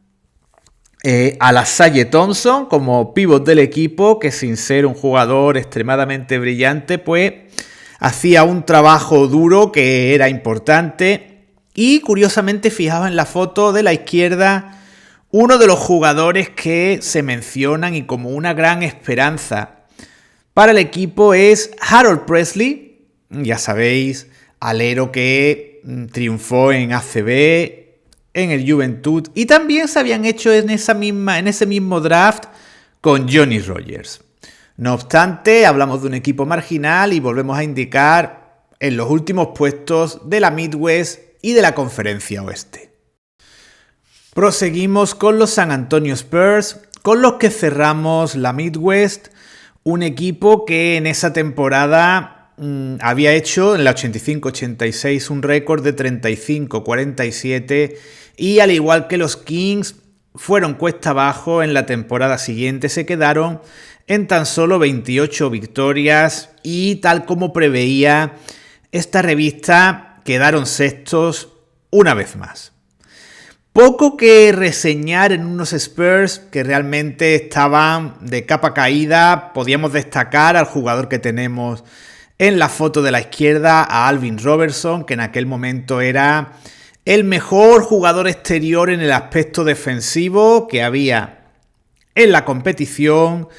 S1: a LaSalle Thompson como pívot del equipo, que sin ser un jugador extremadamente brillante, pues hacía un trabajo duro que era importante. Y curiosamente, fijaos en la foto de la izquierda, Uno de los jugadores que se mencionan y como una gran esperanza para el equipo es Harold Presley, ya sabéis, alero que triunfó en ACB, en el Juventud, y también se habían hecho en ese mismo draft con Johnny Rogers. No obstante, hablamos de un equipo marginal y volvemos a indicar en los últimos puestos de la Midwest y de la Conferencia Oeste. Proseguimos con los San Antonio Spurs, con los que cerramos la Midwest, un equipo que en esa temporada había hecho en la 85-86 un récord de 35-47 y al igual que los Kings fueron cuesta abajo en la temporada siguiente, se quedaron en tan solo 28 victorias y tal como preveía esta revista quedaron sextos una vez más. Poco que reseñar en unos Spurs que realmente estaban de capa caída. Podíamos destacar al jugador que tenemos en la foto de la izquierda, a Alvin Robertson, que en aquel momento era el mejor jugador exterior en el aspecto defensivo que había en la competición.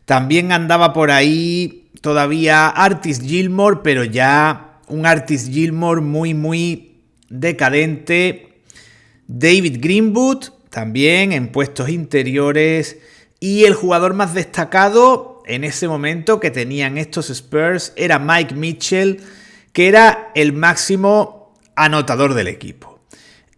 S1: También andaba por ahí todavía Artis Gilmore, pero ya un Artis Gilmore muy decadente. David Greenwood, también en puestos interiores. Y el jugador más destacado en ese momento que tenían estos Spurs era Mike Mitchell, que era el máximo anotador del equipo.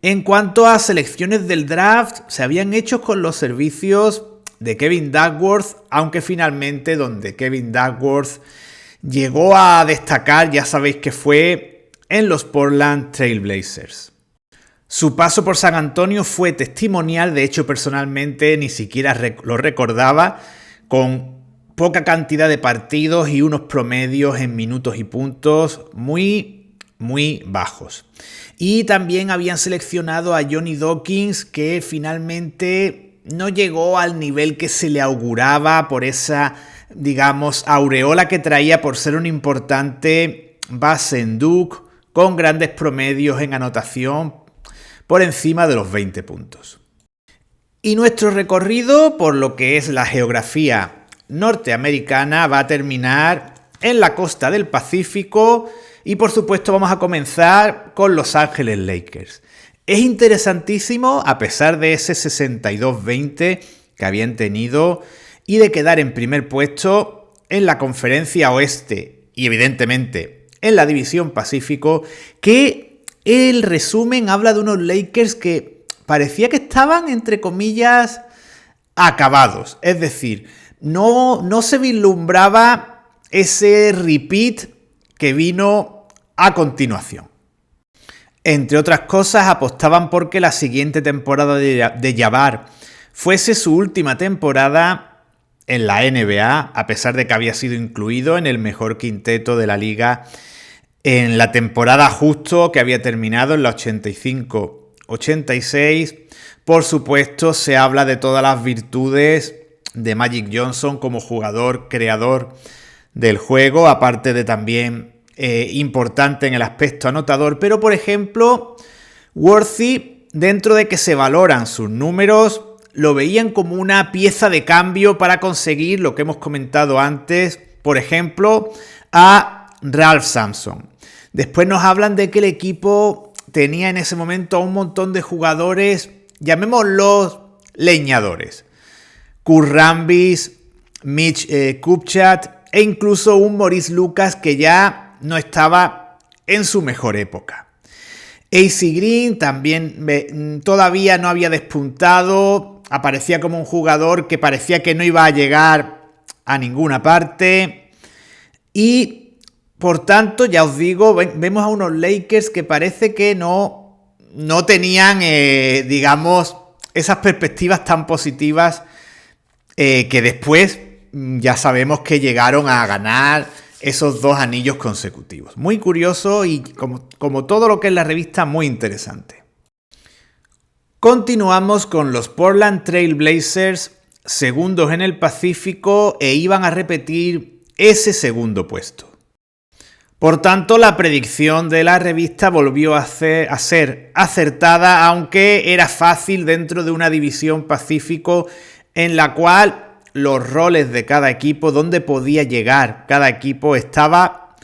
S1: En cuanto a selecciones del draft, se habían hecho con los servicios de Kevin Duckworth, aunque finalmente donde Kevin Duckworth llegó a destacar, ya sabéis que fue en los Portland Trail Blazers. Su paso por San Antonio fue testimonial, de hecho personalmente ni siquiera lo recordaba, con poca cantidad de partidos y unos promedios en minutos y puntos muy bajos. Y también habían seleccionado a Johnny Dawkins, que finalmente no llegó al nivel que se le auguraba por esa, digamos, aureola que traía por ser un importante base en Duke, con grandes promedios en anotación por encima de los 20 puntos. Y nuestro recorrido por lo que es la geografía norteamericana va a terminar en la costa del Pacífico y por supuesto vamos a comenzar con Los Ángeles Lakers. Es interesantísimo, a pesar de ese 62-20 que habían tenido y de quedar en primer puesto en la Conferencia Oeste y evidentemente en la División Pacífico, que el resumen habla de unos Lakers que parecía que estaban, entre comillas, acabados. Es decir, no se vislumbraba ese repeat que vino a continuación. Entre otras cosas, apostaban porque la siguiente temporada de Jabbar fuese su última temporada en la NBA, a pesar de que había sido incluido en el mejor quinteto de la liga en la temporada justo que había terminado en la 85-86. Por supuesto, se habla de todas las virtudes de Magic Johnson como jugador creador del juego, aparte de también importante en el aspecto anotador. Pero, por ejemplo, Worthy, dentro de que se valoran sus números, lo veían como una pieza de cambio para conseguir lo que hemos comentado antes, por ejemplo, a Ralph Sampson. Después nos hablan de que el equipo tenía en ese momento a un montón de jugadores, llamémoslos leñadores. Kurt Rambis, Mitch Kupchak e incluso un Maurice Lucas que ya no estaba en su mejor época. AC Green también todavía no había despuntado, aparecía como un jugador que parecía que no iba a llegar a ninguna parte y por tanto, ya os digo, vemos a unos Lakers que parece que no tenían, digamos, esas perspectivas tan positivas que después ya sabemos que llegaron a ganar esos 2 anillos consecutivos. Muy curioso y como todo lo que es la revista, muy interesante. Continuamos con los Portland Trail Blazers, segundos en el Pacífico, e iban a repetir ese segundo puesto. Por tanto, la predicción de la revista volvió a ser acertada, aunque era fácil dentro de una división Pacífico en la cual los roles de cada equipo, donde podía llegar cada equipo, estaba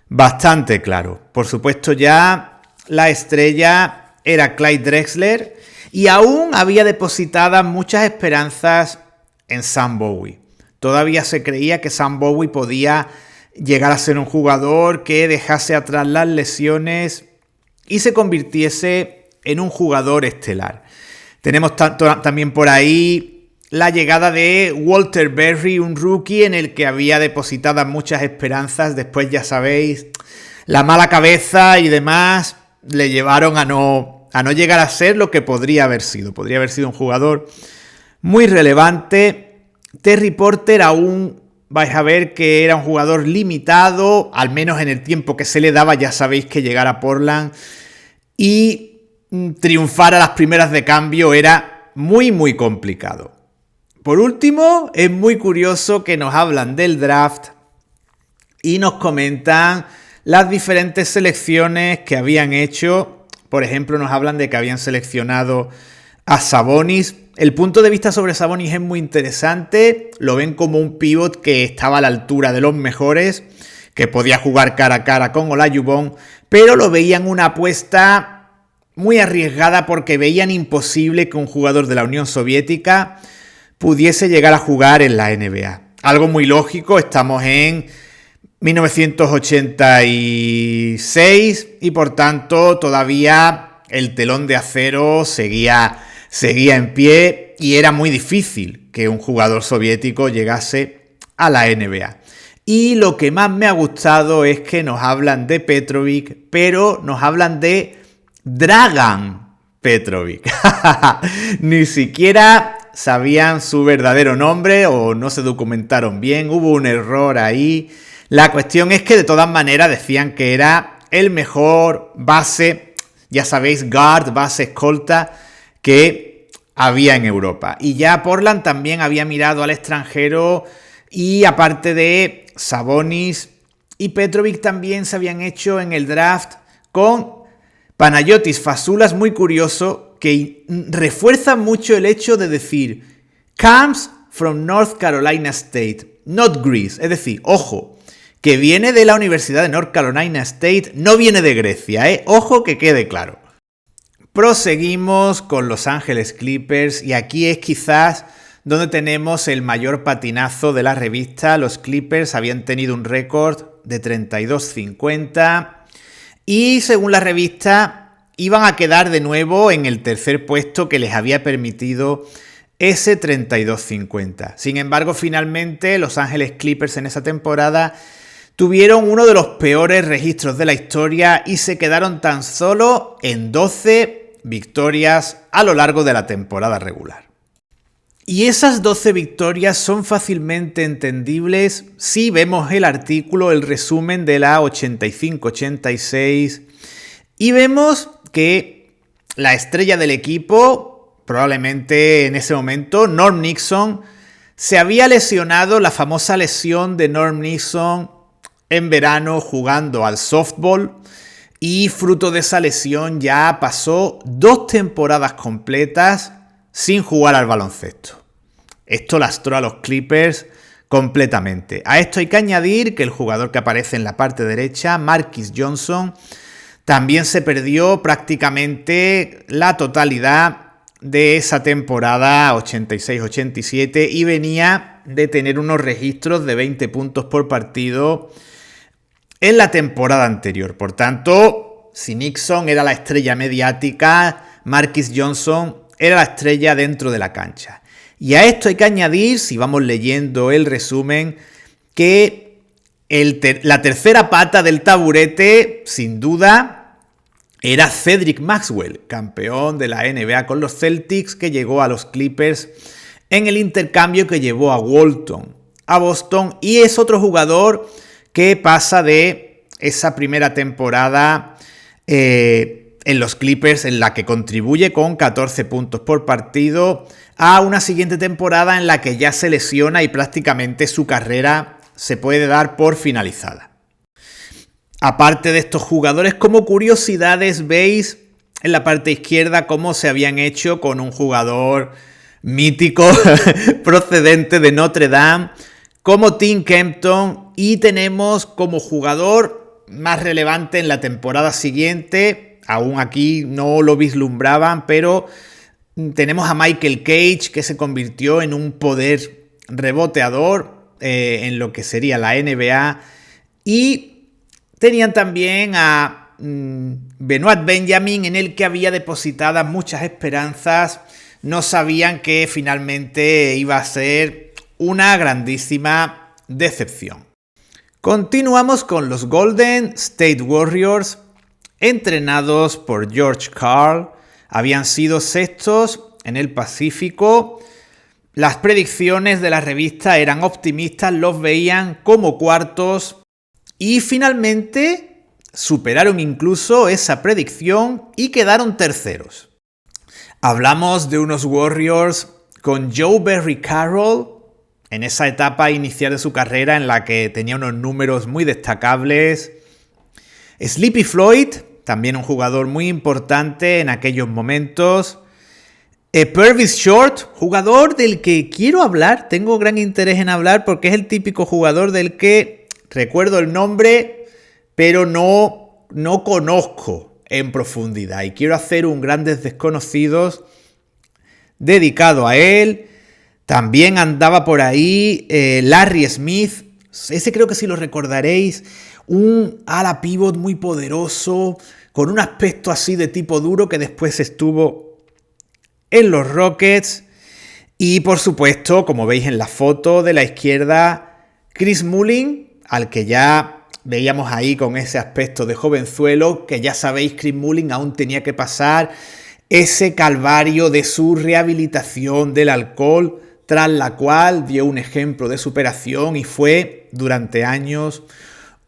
S1: bastante claro. Por supuesto, ya la estrella era Clyde Drexler y aún había depositadas muchas esperanzas en Sam Bowie. Todavía se creía que Sam Bowie podía llegar a ser un jugador que dejase atrás las lesiones y se convirtiese en un jugador estelar. Tenemos también por ahí la llegada de Walter Berry, un rookie en el que había depositadas muchas esperanzas. Después, ya sabéis, la mala cabeza y demás le llevaron a no llegar a ser lo que podría haber sido. Podría haber sido un jugador muy relevante. Terry Porter aún vais a ver que era un jugador limitado, al menos en el tiempo que se le daba. Ya sabéis que llegar a Portland y triunfar a las primeras de cambio era muy, muy complicado. Por último, es muy curioso que nos hablan del draft y nos comentan las diferentes selecciones que habían hecho. Por ejemplo, nos hablan de que habían seleccionado a Sabonis. El punto de vista sobre Sabonis es muy interesante. Lo ven como un pívot que estaba a la altura de los mejores, que podía jugar cara a cara con Olajuwon, pero lo veían una apuesta muy arriesgada porque veían imposible que un jugador de la Unión Soviética pudiese llegar a jugar en la NBA. Algo muy lógico, estamos en 1986 y por tanto todavía el telón de acero seguía en pie y era muy difícil que un jugador soviético llegase a la NBA. Y lo que más me ha gustado es que nos hablan de Petrovic, pero nos hablan de Dragan Petrovic. Ni siquiera sabían su verdadero nombre o no se documentaron bien, hubo un error ahí. La cuestión es que de todas maneras decían que era el mejor base, ya sabéis, guard, base escolta que había en Europa. Y ya Portland también había mirado al extranjero y aparte de Sabonis y Petrovic también se habían hecho en el draft con Panayotis Fasoulas, muy curioso, que refuerza mucho el hecho de decir comes from North Carolina State, not Greece. Es decir, ojo, que viene de la Universidad de North Carolina State, no viene de Grecia, ¿eh? Ojo, que quede claro. Proseguimos con Los Ángeles Clippers y aquí es quizás donde tenemos el mayor patinazo de la revista. Los Clippers habían tenido un récord de 32-50 y según la revista iban a quedar de nuevo en el tercer puesto que les había permitido ese 32-50. Sin embargo, finalmente Los Ángeles Clippers en esa temporada tuvieron uno de los peores registros de la historia y se quedaron tan solo en 12 victorias a lo largo de la temporada regular. Y esas 12 victorias son fácilmente entendibles si vemos el artículo, el resumen de la 85-86 y vemos que la estrella del equipo, probablemente en ese momento, Norm Nixon, se había lesionado, la famosa lesión de Norm Nixon en verano jugando al softball. Y fruto de esa lesión ya pasó 2 temporadas completas sin jugar al baloncesto. Esto lastró a los Clippers completamente. A esto hay que añadir que el jugador que aparece en la parte derecha, Marquis Johnson, también se perdió prácticamente la totalidad de esa temporada 86-87 y venía de tener unos registros de 20 puntos por partido en la temporada anterior. Por tanto, si Nixon era la estrella mediática, Marquis Johnson era la estrella dentro de la cancha. Y a esto hay que añadir, si vamos leyendo el resumen, que la tercera pata del taburete, sin duda, era Cedric Maxwell, campeón de la NBA con los Celtics, que llegó a los Clippers en el intercambio que llevó a Walton a Boston, y es otro jugador que pasa de esa primera temporada en los Clippers en la que contribuye con 14 puntos por partido a una siguiente temporada en la que ya se lesiona y prácticamente su carrera se puede dar por finalizada. Aparte de estos jugadores, como curiosidades, veis en la parte izquierda cómo se habían hecho con un jugador mítico procedente de Notre Dame, como Tim Kempton, y tenemos como jugador más relevante en la temporada siguiente, aún aquí no lo vislumbraban, pero tenemos a Michael Cage, que se convirtió en un poder reboteador en lo que sería la NBA, y tenían también a Benoit Benjamin, en el que había depositadas muchas esperanzas. No sabían que finalmente iba a ser una grandísima decepción. Continuamos con los Golden State Warriors, entrenados por George Karl. Habían sido sextos en el Pacífico. Las predicciones de la revista eran optimistas, los veían como cuartos. Y finalmente superaron incluso esa predicción y quedaron terceros. Hablamos de unos Warriors con Joe Barry Carroll en esa etapa inicial de su carrera en la que tenía unos números muy destacables. Sleepy Floyd, también un jugador muy importante en aquellos momentos. Purvis Short, jugador del que quiero hablar, tengo gran interés en hablar porque es el típico jugador del que recuerdo el nombre, pero no conozco en profundidad. Y quiero hacer un Grandes Desconocidos dedicado a él. También andaba por ahí Larry Smith. Ese creo que sí lo recordaréis. Un ala pivot muy poderoso, con un aspecto así de tipo duro, que después estuvo en los Rockets. Y por supuesto, como veis en la foto de la izquierda, Chris Mullin, al que ya veíamos ahí con ese aspecto de jovenzuelo, que ya sabéis, Chris Mullin aún tenía que pasar ese calvario de su rehabilitación del alcohol, tras la cual dio un ejemplo de superación y fue durante años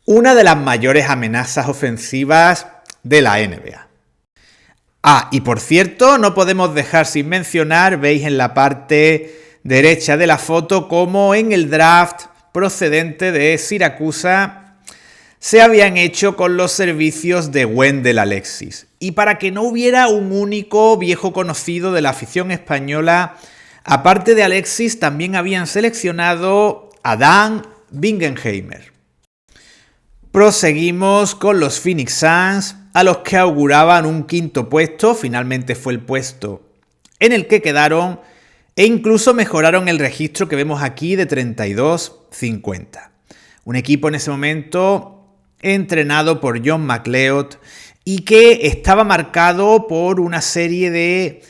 S1: una de las mayores amenazas ofensivas de la NBA. Y por cierto, no podemos dejar sin mencionar, veis en la parte derecha de la foto, cómo en el draft procedente de Siracusa se habían hecho con los servicios de Wendell Alexis. Y para que no hubiera un único viejo conocido de la afición española, aparte de Alexis, también habían seleccionado a Dan Bingenheimer. Proseguimos con los Phoenix Suns, a los que auguraban un quinto puesto. Finalmente fue el puesto en el que quedaron, e incluso mejoraron el registro que vemos aquí de 32-50. Un equipo en ese momento entrenado por John McLeod y que estaba marcado por una serie de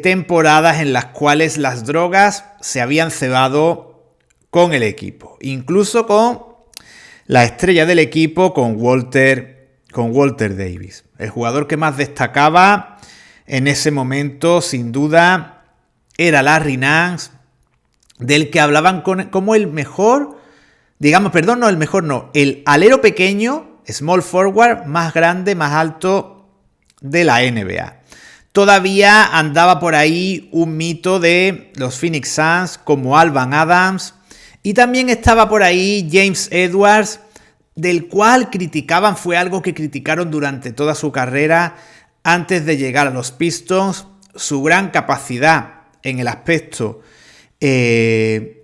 S1: temporadas en las cuales las drogas se habían cebado con el equipo, incluso con la estrella del equipo, con Walter Davis. El jugador que más destacaba en ese momento, sin duda, era Larry Nance, del que hablaban como el mejor, el alero pequeño, small forward, más grande, más alto de la NBA. Todavía andaba por ahí un mito de los Phoenix Suns como Alvan Adams, y también estaba por ahí James Edwards, del cual criticaban, fue algo que criticaron durante toda su carrera antes de llegar a los Pistons, su gran capacidad en el aspecto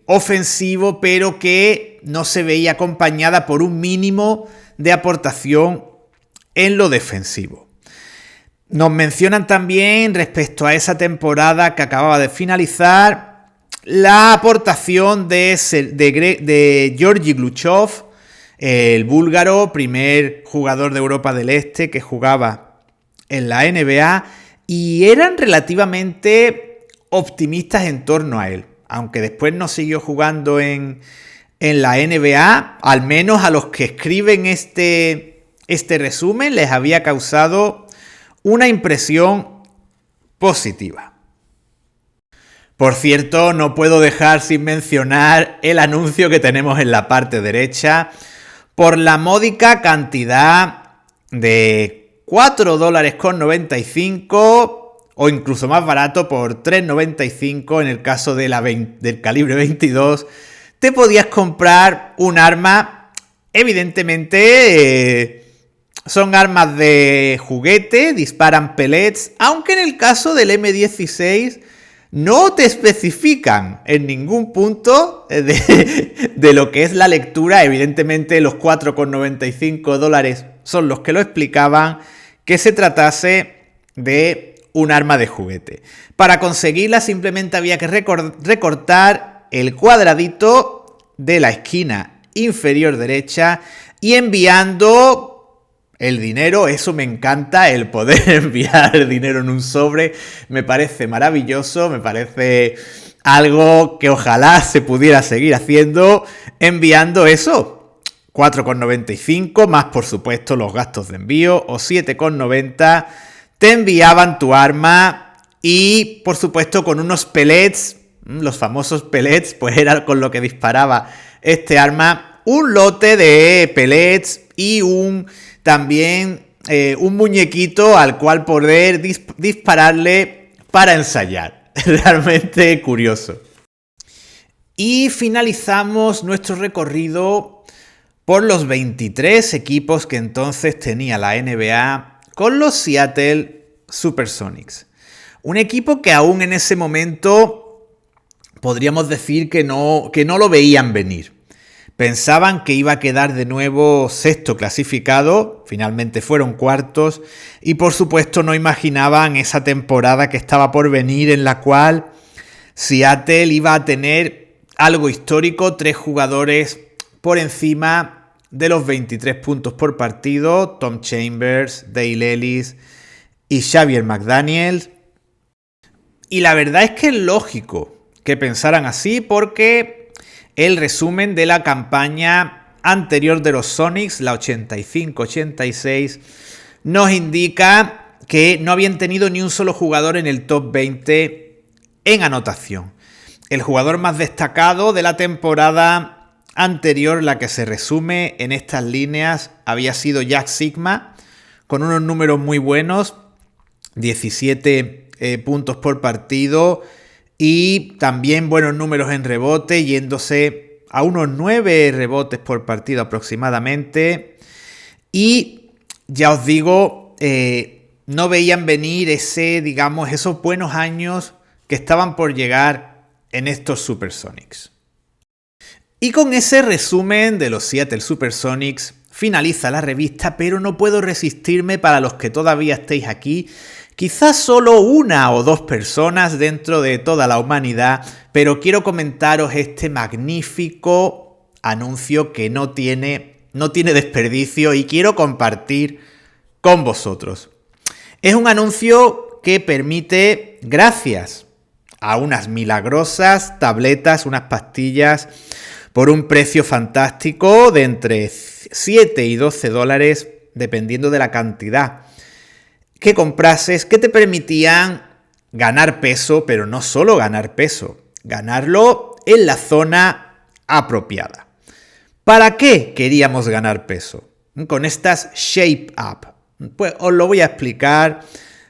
S1: ofensivo, pero que no se veía acompañada por un mínimo de aportación en lo defensivo. Nos mencionan también, respecto a esa temporada que acababa de finalizar, la aportación de Georgi Gluchov, el búlgaro, primer jugador de Europa del Este que jugaba en la NBA, y eran relativamente optimistas en torno a él. Aunque después no siguió jugando en la NBA, al menos a los que escriben este resumen les había causado una impresión positiva. Por cierto, no puedo dejar sin mencionar el anuncio que tenemos en la parte derecha. Por la módica cantidad de $4.95 o incluso más barato, por $3.95 en el caso de del calibre 22, te podías comprar un arma evidentemente son armas de juguete, disparan pellets, aunque en el caso del M16 no te especifican en ningún punto de lo que es la lectura. Evidentemente los $4,95 son los que lo explicaban, que se tratase de un arma de juguete. Para conseguirla simplemente había que recortar el cuadradito de la esquina inferior derecha y enviando el dinero. Eso me encanta, el poder enviar dinero en un sobre, me parece maravilloso, me parece algo que ojalá se pudiera seguir haciendo, enviando eso, 4,95 más por supuesto los gastos de envío, o 7,90, te enviaban tu arma y por supuesto con unos pellets, los famosos pellets, pues era con lo que disparaba este arma, un lote de pellets y también un muñequito al cual poder dispararle para ensayar. Realmente curioso. Y finalizamos nuestro recorrido por los 23 equipos que entonces tenía la NBA con los Seattle Supersonics. Un equipo que aún en ese momento podríamos decir que no lo veían venir. Pensaban que iba a quedar de nuevo sexto clasificado, finalmente fueron cuartos y por supuesto no imaginaban esa temporada que estaba por venir en la cual Seattle iba a tener algo histórico, 3 jugadores por encima de los 23 puntos por partido, Tom Chambers, Dale Ellis y Xavier McDaniels. Y la verdad es que es lógico que pensaran así porque el resumen de la campaña anterior de los Sonics, la 85-86, nos indica que no habían tenido ni un solo jugador en el top 20 en anotación. El jugador más destacado de la temporada anterior, la que se resume en estas líneas, había sido Jack Sigma, con unos números muy buenos, 17 puntos por partido, y también buenos números en rebote, yéndose a unos 9 rebotes por partido aproximadamente. Y ya os digo, no veían venir esos buenos años que estaban por llegar en estos Supersonics. Y con ese resumen de los Seattle Supersonics finaliza la revista, pero no puedo resistirme, para los que todavía estéis aquí, quizás solo 1 o 2 personas dentro de toda la humanidad, pero quiero comentaros este magnífico anuncio que no tiene desperdicio y quiero compartir con vosotros. Es un anuncio que permite, gracias a unas milagrosas tabletas, unas pastillas, por un precio fantástico de entre 7 y 12 dólares, dependiendo de la cantidad que comprases, que te permitían ganar peso, pero no solo ganar peso, ganarlo en la zona apropiada. ¿Para qué queríamos ganar peso con estas Shape Up? Pues os lo voy a explicar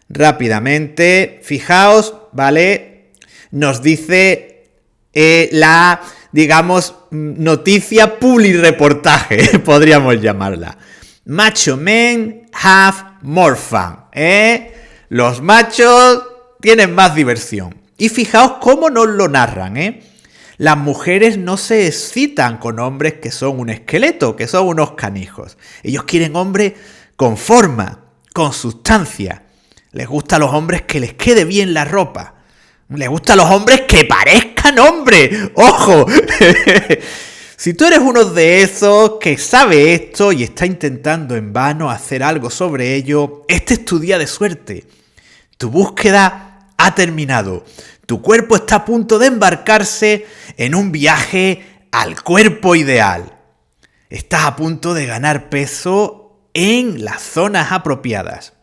S1: rápidamente. Fijaos, ¿vale? Nos dice la, digamos, noticia publireportaje, podríamos llamarla. Macho men have more fun. Los machos tienen más diversión. Y fijaos cómo nos lo narran. Las mujeres no se excitan con hombres que son un esqueleto, que son unos canijos. Ellos quieren hombres con forma, con sustancia. Les gusta a los hombres que les quede bien la ropa. Les gusta a los hombres que parezcan hombres. ¡Ojo! Si tú eres uno de esos que sabe esto y está intentando en vano hacer algo sobre ello, este es tu día de suerte. Tu búsqueda ha terminado. Tu cuerpo está a punto de embarcarse en un viaje al cuerpo ideal. Estás a punto de ganar peso en las zonas apropiadas.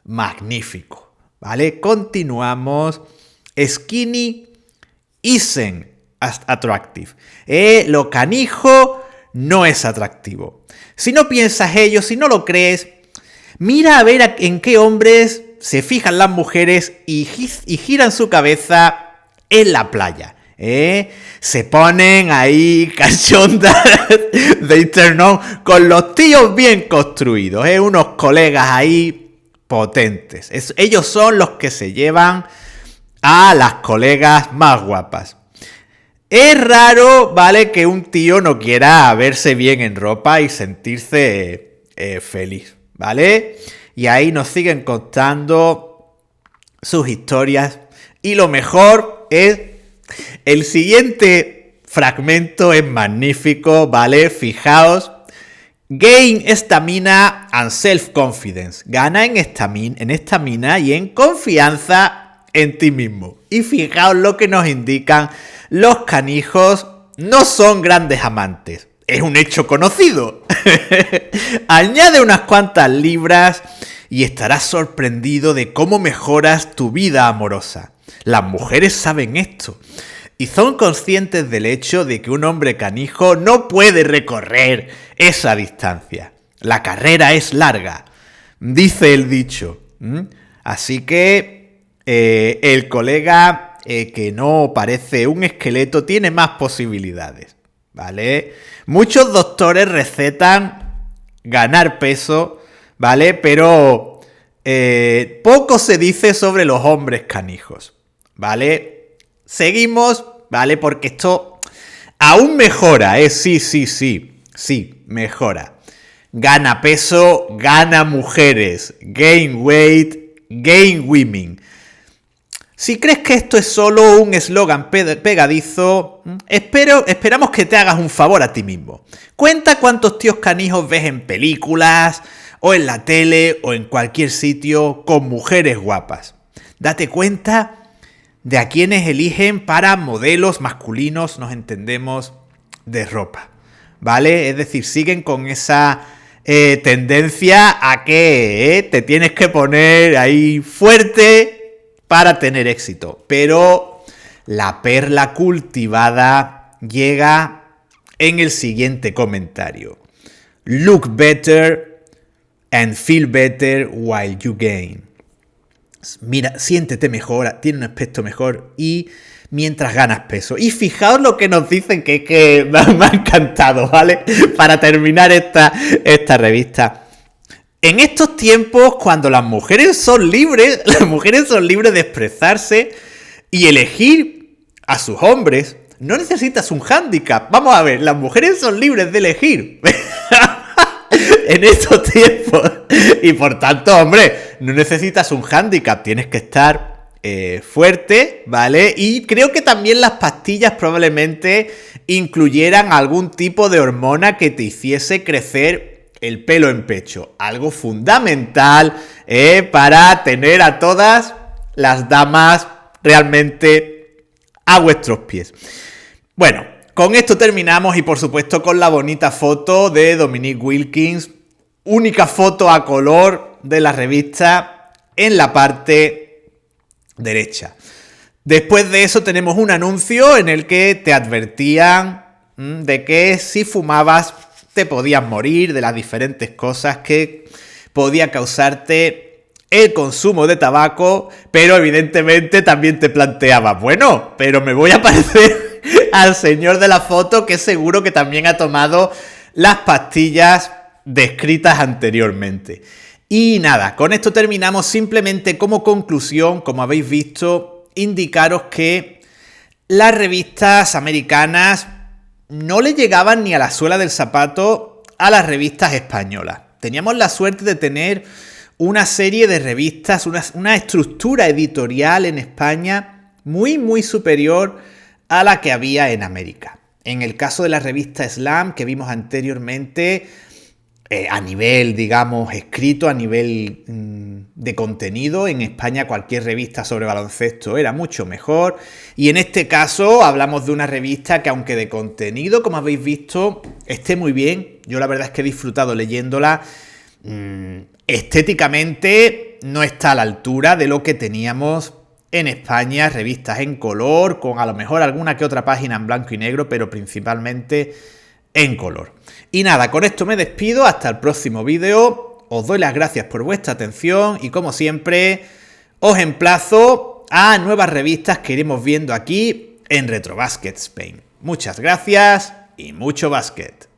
S1: Magnífico. ¿Vale? Continuamos. Skinny isn't attractive. Lo canijo no es atractivo. Si no piensas ello, si no lo crees, mira a ver en qué hombres se fijan las mujeres y giran su cabeza en la playa. Se ponen ahí cachondas de internet con los tíos bien construidos, unos colegas ahí potentes. Ellos son los que se llevan a las colegas más guapas. Es raro, ¿vale?, que un tío no quiera verse bien en ropa y sentirse feliz, ¿vale? Y ahí nos siguen contando sus historias. Y lo mejor es el siguiente fragmento, es magnífico, ¿vale? Fijaos. Gain stamina and self-confidence. Gana en estamina y en confianza en ti mismo. Y fijaos lo que nos indican. Los canijos no son grandes amantes. Es un hecho conocido. Añade unas cuantas libras y estarás sorprendido de cómo mejoras tu vida amorosa. Las mujeres saben esto y son conscientes del hecho de que un hombre canijo no puede recorrer esa distancia. La carrera es larga, dice el dicho. Así que el colega que no parece un esqueleto tiene más posibilidades, ¿vale? Muchos doctores recetan ganar peso, ¿vale? Pero poco se dice sobre los hombres canijos, ¿vale? Seguimos, ¿vale? Porque esto aún mejora, sí, mejora. Gana peso, gana mujeres, gain weight, gain women. Si crees que esto es solo un eslogan pegadizo, esperamos que te hagas un favor a ti mismo. Cuenta cuántos tíos canijos ves en películas, o en la tele, o en cualquier sitio con mujeres guapas. Date cuenta de a quienes eligen para modelos masculinos, nos entendemos, de ropa, ¿vale? Es decir, siguen con esa tendencia a que te tienes que poner ahí fuerte para tener éxito. Pero la perla cultivada llega en el siguiente comentario. Look better and feel better while you gain. Mira, siéntete mejor, tiene un aspecto mejor y mientras ganas peso. Y fijaos lo que nos dicen, que me ha encantado, ¿vale? Para terminar esta revista. En estos tiempos, cuando las mujeres son libres de expresarse y elegir a sus hombres, no necesitas un hándicap. Vamos a ver, las mujeres son libres de elegir. En estos tiempos. Y por tanto, hombre, no necesitas un hándicap. Tienes que estar fuerte, ¿vale? Y creo que también las pastillas probablemente incluyeran algún tipo de hormona que te hiciese crecer el pelo en pecho. Algo fundamental para tener a todas las damas realmente a vuestros pies. Bueno, con esto terminamos y por supuesto con la bonita foto de Dominique Wilkins, única foto a color de la revista en la parte derecha. Después de eso tenemos un anuncio en el que te advertían de que si fumabas te podías morir, de las diferentes cosas que podía causarte el consumo de tabaco, pero evidentemente también te planteabas, bueno, pero me voy a parecer al señor de la foto que seguro que también ha tomado las pastillas descritas anteriormente. Y nada, con esto terminamos. Simplemente como conclusión, como habéis visto, indicaros que las revistas americanas no le llegaban ni a la suela del zapato a las revistas españolas. Teníamos la suerte de tener una serie de revistas, una estructura editorial en España muy superior a la que había en América. En el caso de la revista Slam, que vimos anteriormente, a nivel, digamos, escrito, a nivel de contenido, en España cualquier revista sobre baloncesto era mucho mejor. Y en este caso hablamos de una revista que, aunque de contenido, como habéis visto, esté muy bien. Yo la verdad es que he disfrutado leyéndola. Estéticamente no está a la altura de lo que teníamos en España, revistas en color, con a lo mejor alguna que otra página en blanco y negro, pero principalmente en color. Y nada, con esto me despido, hasta el próximo vídeo. Os doy las gracias por vuestra atención y, como siempre, os emplazo a nuevas revistas que iremos viendo aquí en Retrobasket Spain. Muchas gracias y mucho básquet.